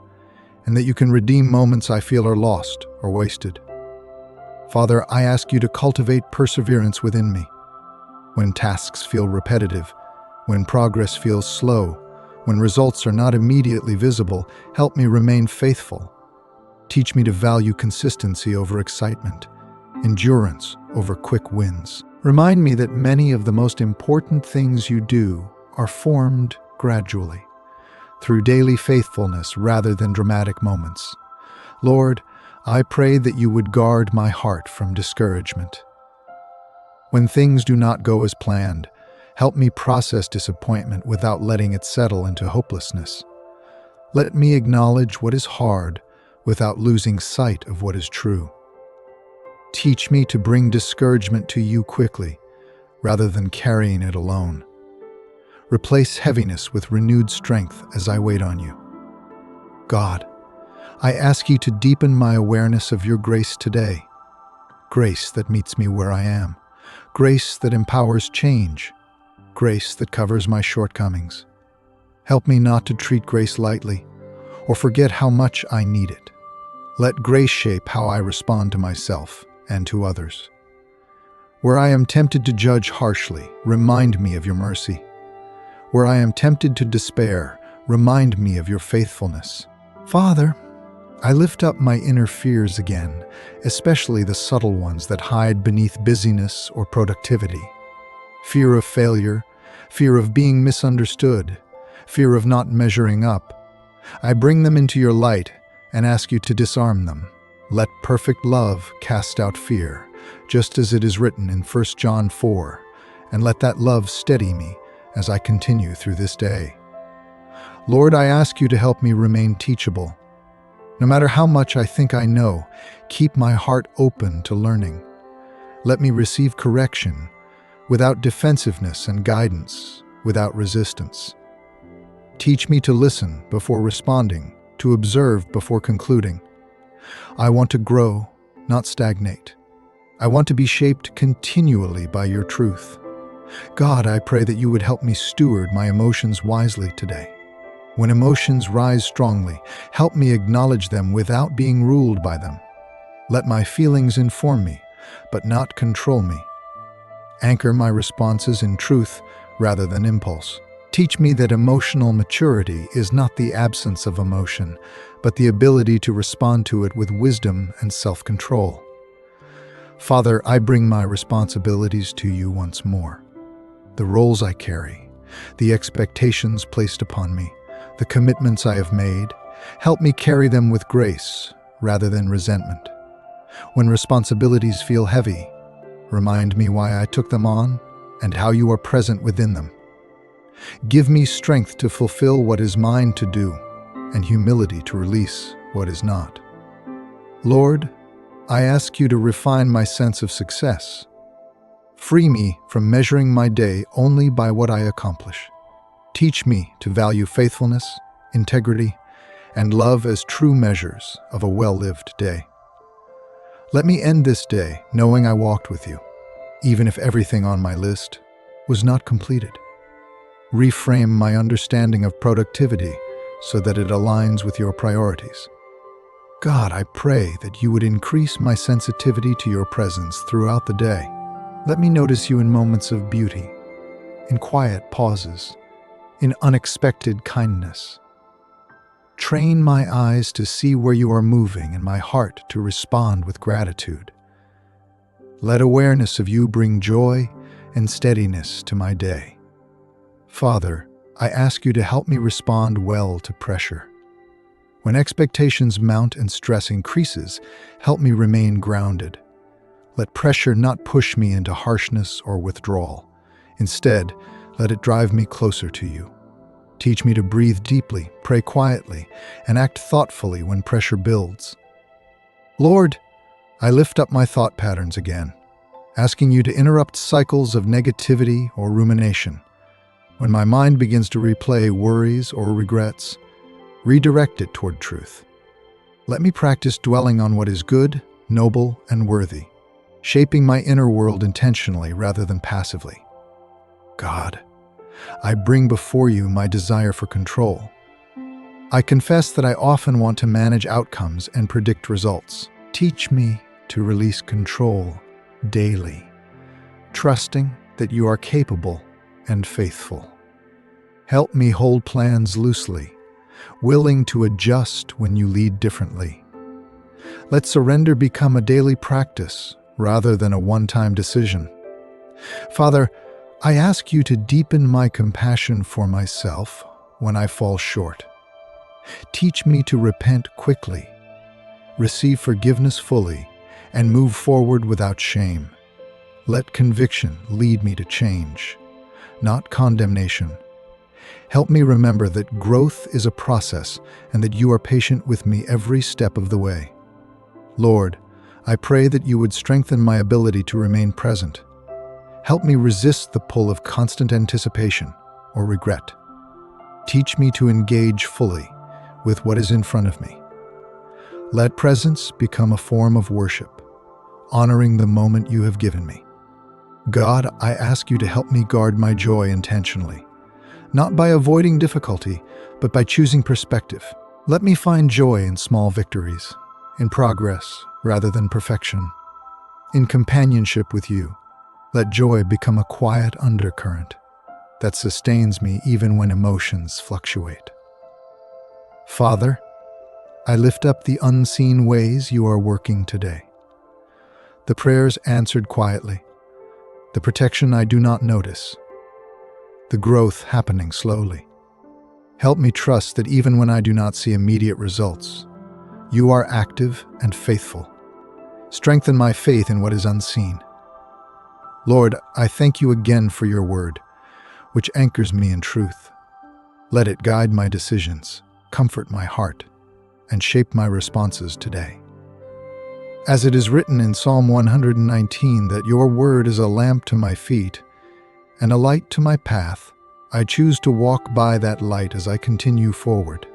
and that you can redeem moments I feel are lost or wasted. Father, I ask you to cultivate perseverance within me. When tasks feel repetitive, when progress feels slow, when results are not immediately visible, help me remain faithful. Teach me to value consistency over excitement, endurance over quick wins. Remind me that many of the most important things you do are formed gradually, through daily faithfulness rather than dramatic moments. Lord, I pray that you would guard my heart from discouragement. When things do not go as planned, help me process disappointment without letting it settle into hopelessness. Let me acknowledge what is hard without losing sight of what is true. Teach me to bring discouragement to you quickly, rather than carrying it alone. Replace heaviness with renewed strength as I wait on you. God, I ask you to deepen my awareness of your grace today. Grace that meets me where I am. Grace that empowers change. Grace that covers my shortcomings. Help me not to treat grace lightly or forget how much I need it. Let grace shape how I respond to myself and to others. Where I am tempted to judge harshly, remind me of your mercy. Where I am tempted to despair, remind me of your faithfulness. Father, I lift up my inner fears again, especially the subtle ones that hide beneath busyness or productivity. Fear of failure, fear of being misunderstood, fear of not measuring up. I bring them into your light and ask you to disarm them. Let perfect love cast out fear, just as it is written in 1 John 4, and let that love steady me as I continue through this day. Lord, I ask you to help me remain teachable. No matter how much I think I know, keep my heart open to learning. Let me receive correction without defensiveness and guidance without resistance. Teach me to listen before responding, to observe before concluding. I want to grow, not stagnate. I want to be shaped continually by your truth. God, I pray that you would help me steward my emotions wisely today. When emotions rise strongly, help me acknowledge them without being ruled by them. Let my feelings inform me, but not control me. Anchor my responses in truth rather than impulse. Teach me that emotional maturity is not the absence of emotion, but the ability to respond to it with wisdom and self-control. Father, I bring my responsibilities to you once more. The roles I carry, the expectations placed upon me, the commitments I have made, help me carry them with grace rather than resentment. When responsibilities feel heavy, remind me why I took them on and how you are present within them. Give me strength to fulfill what is mine to do and humility to release what is not. Lord, I ask you to refine my sense of success. Free me from measuring my day only by what I accomplish. Teach me to value faithfulness, integrity, and love as true measures of a well-lived day. Let me end this day knowing I walked with you, even if everything on my list was not completed. Reframe my understanding of productivity so that it aligns with your priorities. God, I pray that you would increase my sensitivity to your presence throughout the day. Let me notice you in moments of beauty, in quiet pauses, in unexpected kindness. Train my eyes to see where you are moving and my heart to respond with gratitude. Let awareness of you bring joy and steadiness to my day. Father, I ask you to help me respond well to pressure. When expectations mount and stress increases, help me remain grounded. Let pressure not push me into harshness or withdrawal. Instead, let it drive me closer to you. Teach me to breathe deeply, pray quietly, and act thoughtfully when pressure builds. Lord, I lift up my thought patterns again, asking you to interrupt cycles of negativity or rumination. When my mind begins to replay worries or regrets, redirect it toward truth. Let me practice dwelling on what is good, noble, and worthy, shaping my inner world intentionally rather than passively. God, I bring before you my desire for control. I confess that I often want to manage outcomes and predict results. Teach me to release control daily, trusting that you are capable and faithful. Help me hold plans loosely, willing to adjust when you lead differently. Let surrender become a daily practice rather than a one-time decision. Father, I ask you to deepen my compassion for myself when I fall short. Teach me to repent quickly, receive forgiveness fully, and move forward without shame. Let conviction lead me to change, not condemnation. Help me remember that growth is a process and that you are patient with me every step of the way. Lord, I pray that you would strengthen my ability to remain present. Help me resist the pull of constant anticipation or regret. Teach me to engage fully with what is in front of me. Let presence become a form of worship, honoring the moment you have given me. God, I ask you to help me guard my joy intentionally, not by avoiding difficulty, but by choosing perspective. Let me find joy in small victories, in progress rather than perfection. In companionship with you, let joy become a quiet undercurrent that sustains me even when emotions fluctuate. Father, I lift up the unseen ways you are working today. The prayers answered quietly, the protection I do not notice, the growth happening slowly. Help me trust that even when I do not see immediate results, you are active and faithful. Strengthen my faith in what is unseen. Lord, I thank you again for your word, which anchors me in truth. Let it guide my decisions, comfort my heart, and shape my responses today. As it is written in Psalm 119 that your word is a lamp to my feet and a light to my path, I choose to walk by that light as I continue forward.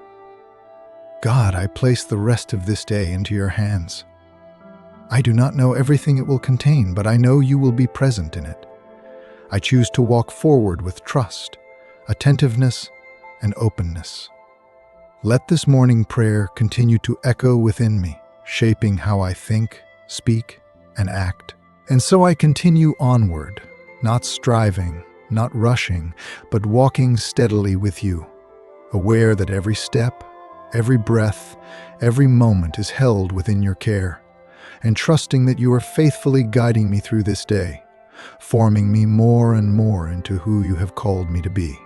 God, I place the rest of this day into your hands. I do not know everything it will contain, but I know you will be present in it. I choose to walk forward with trust, attentiveness, and openness. Let this morning prayer continue to echo within me, shaping how I think, speak, and act. And so I continue onward, not striving, not rushing, but walking steadily with you, aware that every step, every breath, every moment is held within your care, and trusting that you are faithfully guiding me through this day, forming me more and more into who you have called me to be.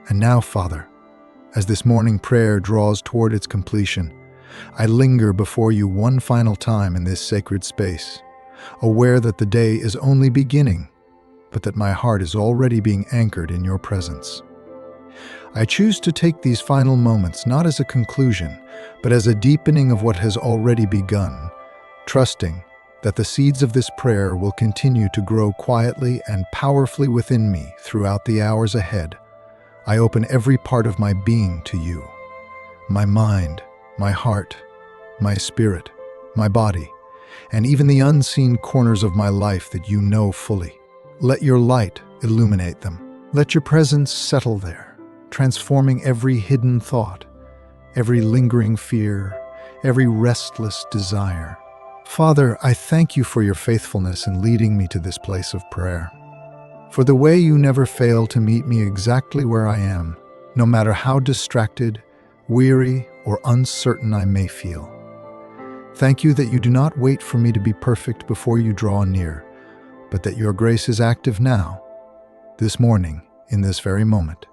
And now, Father, as this morning prayer draws toward its completion, I linger before you one final time in this sacred space, aware that the day is only beginning, but that my heart is already being anchored in your presence. I choose to take these final moments not as a conclusion, but as a deepening of what has already begun, trusting that the seeds of this prayer will continue to grow quietly and powerfully within me throughout the hours ahead. I open every part of my being to you, my mind, my heart, my spirit, my body, and even the unseen corners of my life that you know fully. Let your light illuminate them. Let your presence settle there, transforming every hidden thought, every lingering fear, every restless desire. Father, I thank you for your faithfulness in leading me to this place of prayer, for the way you never fail to meet me exactly where I am, no matter how distracted, weary, or uncertain I may feel. Thank you that you do not wait for me to be perfect before you draw near, but that your grace is active now, this morning, in this very moment.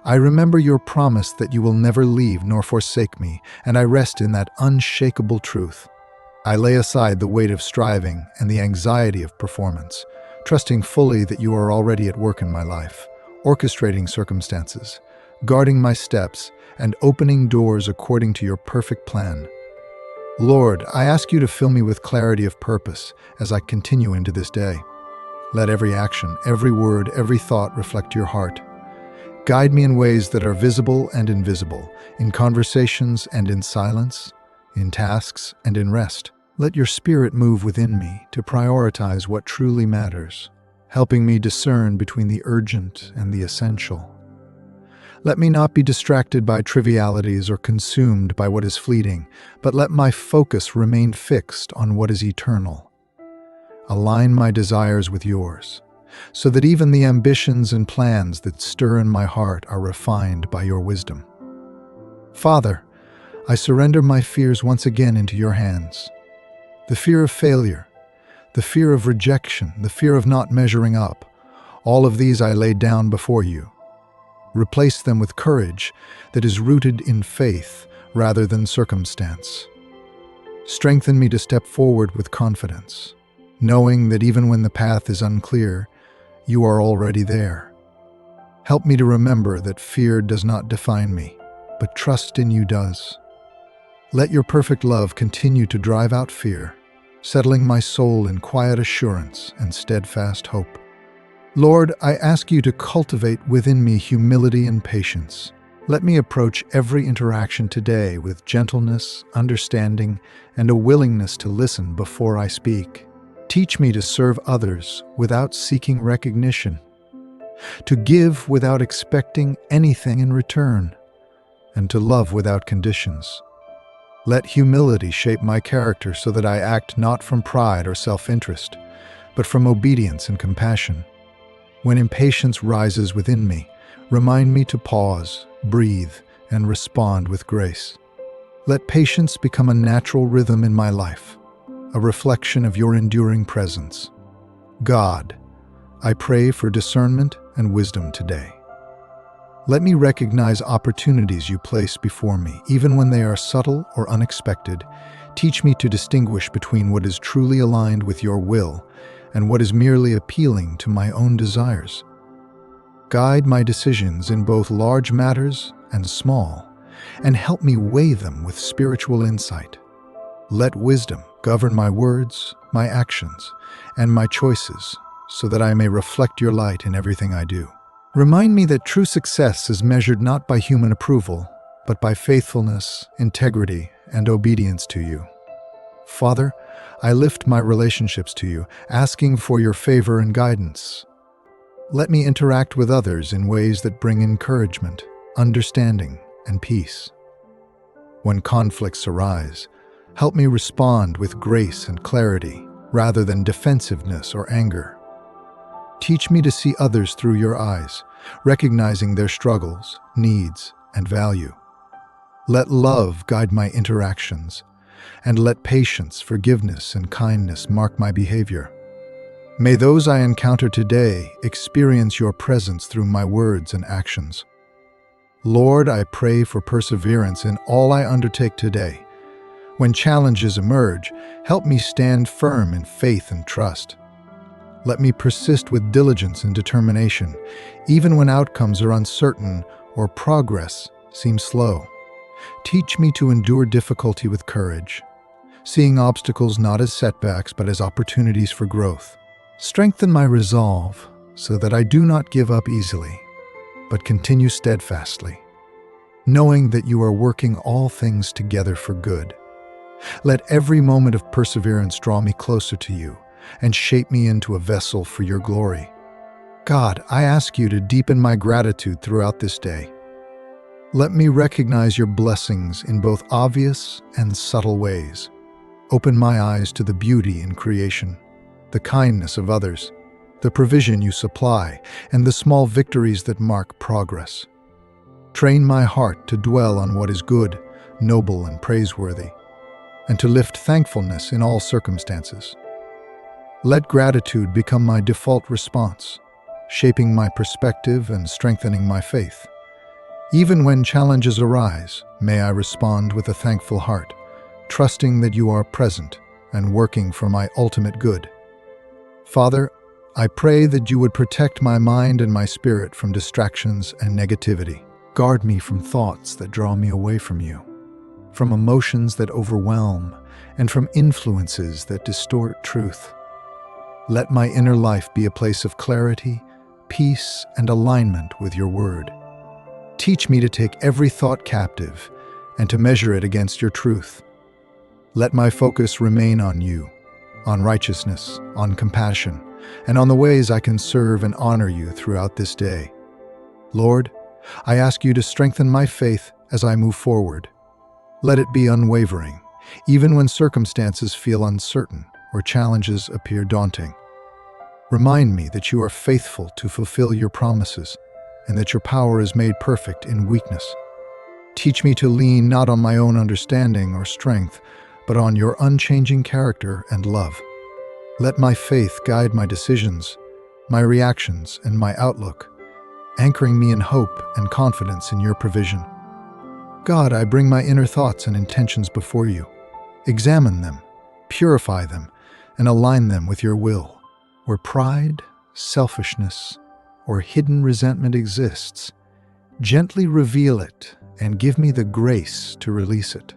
I remember your promise that you will never leave nor forsake me, and I rest in that unshakable truth. I lay aside the weight of striving and the anxiety of performance, trusting fully that you are already at work in my life, orchestrating circumstances, guarding my steps, and opening doors according to your perfect plan. Lord, I ask you to fill me with clarity of purpose as I continue into this day. Let every action, every word, every thought reflect your heart. Guide me in ways that are visible and invisible, in conversations and in silence, in tasks and in rest. Let your spirit move within me to prioritize what truly matters, helping me discern between the urgent and the essential. Let me not be distracted by trivialities or consumed by what is fleeting, but let my focus remain fixed on what is eternal. Align my desires with yours, so that even the ambitions and plans that stir in my heart are refined by your wisdom. Father, I surrender my fears once again into your hands. The fear of failure, the fear of rejection, the fear of not measuring up, all of these I lay down before you. Replace them with courage that is rooted in faith rather than circumstance. Strengthen me to step forward with confidence, knowing that even when the path is unclear, you are already there. Help me to remember that fear does not define me, but trust in you does. Let your perfect love continue to drive out fear, settling my soul in quiet assurance and steadfast hope. Lord, I ask you to cultivate within me humility and patience. Let me approach every interaction today with gentleness, understanding, and a willingness to listen before I speak. Teach me to serve others without seeking recognition, to give without expecting anything in return, and to love without conditions. Let humility shape my character so that I act not from pride or self-interest, but from obedience and compassion. When impatience rises within me, remind me to pause, breathe, and respond with grace. Let patience become a natural rhythm in my life, a reflection of your enduring presence. God, I pray for discernment and wisdom today. Let me recognize opportunities you place before me, even when they are subtle or unexpected. Teach me to distinguish between what is truly aligned with your will and what is merely appealing to my own desires. Guide my decisions in both large matters and small, and help me weigh them with spiritual insight. Let wisdom govern my words, my actions, and my choices, so that I may reflect your light in everything I do. Remind me that true success is measured not by human approval, but by faithfulness, integrity, and obedience to you. Father, I lift my relationships to you, asking for your favor and guidance. Let me interact with others in ways that bring encouragement, understanding, and peace. When conflicts arise, help me respond with grace and clarity, rather than defensiveness or anger. Teach me to see others through your eyes, recognizing their struggles, needs, and value. Let love guide my interactions, and let patience, forgiveness, and kindness mark my behavior. May those I encounter today experience your presence through my words and actions. Lord, I pray for perseverance in all I undertake today. When challenges emerge, help me stand firm in faith and trust. Let me persist with diligence and determination, even when outcomes are uncertain or progress seems slow. Teach me to endure difficulty with courage, seeing obstacles not as setbacks but as opportunities for growth. Strengthen my resolve so that I do not give up easily, but continue steadfastly, knowing that you are working all things together for good. Let every moment of perseverance draw me closer to you and shape me into a vessel for your glory. God, I ask you to deepen my gratitude throughout this day. Let me recognize your blessings in both obvious and subtle ways. Open my eyes to the beauty in creation, the kindness of others, the provision you supply, and the small victories that mark progress. Train my heart to dwell on what is good, noble, and praiseworthy, and to lift thankfulness in all circumstances. Let gratitude become my default response, shaping my perspective and strengthening my faith. Even when challenges arise, may I respond with a thankful heart, trusting that you are present and working for my ultimate good. Father, I pray that you would protect my mind and my spirit from distractions and negativity. Guard me from thoughts that draw me away from you, from emotions that overwhelm, and from influences that distort truth. Let my inner life be a place of clarity, peace, and alignment with your word. Teach me to take every thought captive and to measure it against your truth. Let my focus remain on you, on righteousness, on compassion, and on the ways I can serve and honor you throughout this day. Lord, I ask you to strengthen my faith as I move forward. Let it be unwavering, even when circumstances feel uncertain or challenges appear daunting. Remind me that you are faithful to fulfill your promises and that your power is made perfect in weakness. Teach me to lean not on my own understanding or strength, but on your unchanging character and love. Let my faith guide my decisions, my reactions, and my outlook, anchoring me in hope and confidence in your provision. God, I bring my inner thoughts and intentions before you. Examine them, purify them, and align them with your will. Where pride, selfishness, or hidden resentment exists, gently reveal it and give me the grace to release it.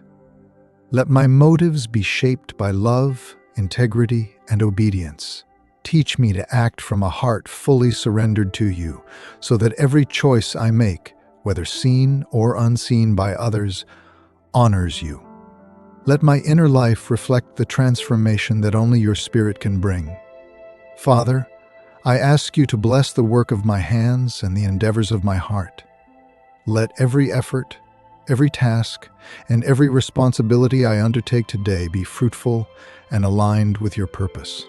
Let my motives be shaped by love, integrity, and obedience. Teach me to act from a heart fully surrendered to you, so that every choice I make, whether seen or unseen by others, honors you. Let my inner life reflect the transformation that only your Spirit can bring. Father, I ask you to bless the work of my hands and the endeavors of my heart. Let every effort, every task, and every responsibility I undertake today be fruitful and aligned with your purpose.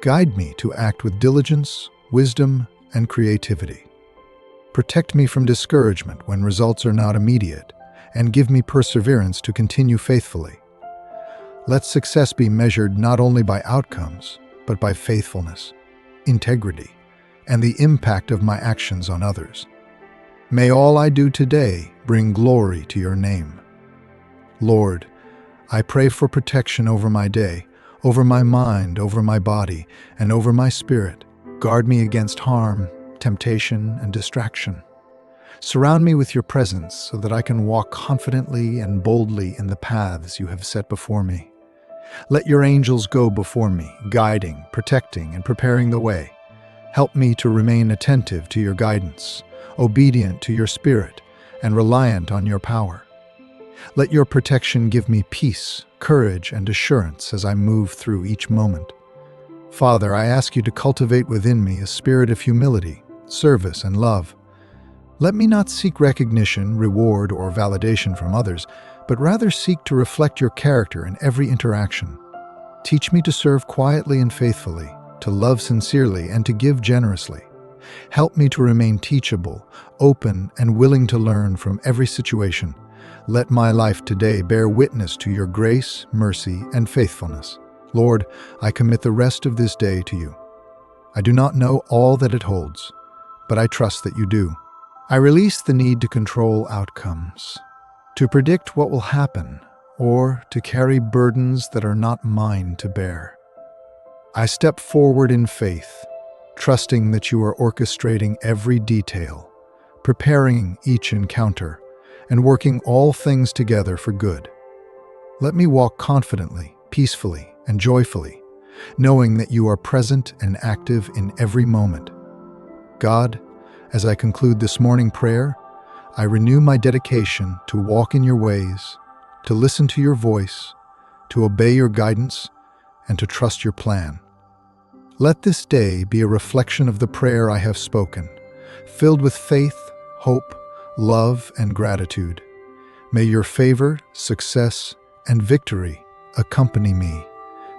Guide me to act with diligence, wisdom, and creativity. Protect me from discouragement when results are not immediate, and give me perseverance to continue faithfully. Let success be measured not only by outcomes, but by faithfulness, integrity, and the impact of my actions on others. May all I do today bring glory to your name. Lord, I pray for protection over my day, over my mind, over my body, and over my spirit. Guard me against harm, temptation, and distraction. Surround me with your presence so that I can walk confidently and boldly in the paths you have set before me. Let your angels go before me, guiding, protecting, and preparing the way. Help me to remain attentive to your guidance, obedient to your spirit, and reliant on your power. Let your protection give me peace, courage, and assurance as I move through each moment. Father, I ask you to cultivate within me a spirit of humility, service, and love. Let me not seek recognition, reward, or validation from others, but rather seek to reflect your character in every interaction. Teach me to serve quietly and faithfully, to love sincerely, and to give generously. Help me to remain teachable, open, and willing to learn from every situation. Let my life today bear witness to your grace, mercy, and faithfulness. Lord, I commit the rest of this day to you. I do not know all that it holds, but I trust that you do. I release the need to control outcomes, to predict what will happen, or to carry burdens that are not mine to bear. I step forward in faith, trusting that you are orchestrating every detail, preparing each encounter, and working all things together for good. Let me walk confidently, peacefully, and joyfully, knowing that you are present and active in every moment. God, as I conclude this morning prayer, I renew my dedication to walk in your ways, to listen to your voice, to obey your guidance, and to trust your plan. Let this day be a reflection of the prayer I have spoken, filled with faith, hope, love, and gratitude. May your favor, success, and victory accompany me,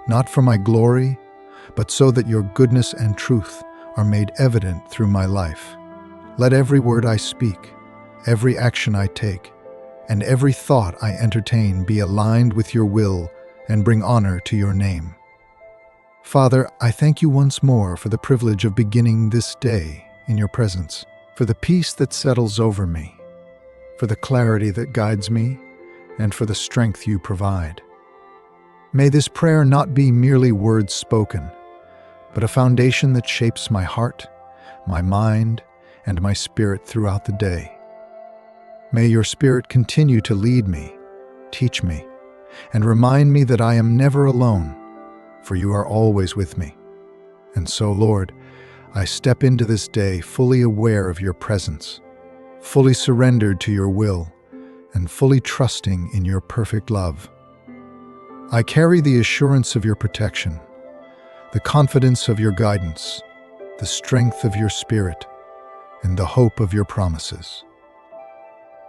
not for my glory, but so that your goodness and truth are made evident through my life. Let every word I speak, every action I take, and every thought I entertain be aligned with your will and bring honor to your name. Father, I thank you once more for the privilege of beginning this day in your presence, for the peace that settles over me, for the clarity that guides me, and for the strength you provide. May this prayer not be merely words spoken, but a foundation that shapes my heart, my mind, and my spirit throughout the day. May your Spirit continue to lead me, teach me, and remind me that I am never alone, for you are always with me. And so, Lord, I step into this day fully aware of your presence, fully surrendered to your will, and fully trusting in your perfect love. I carry the assurance of your protection, the confidence of your guidance, the strength of your Spirit, and the hope of your promises.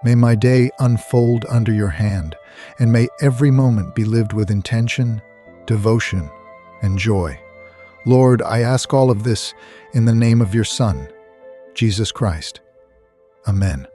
May my day unfold under your hand, and may every moment be lived with intention, devotion, and joy. Lord, I ask all of this in the name of your Son, Jesus Christ. Amen.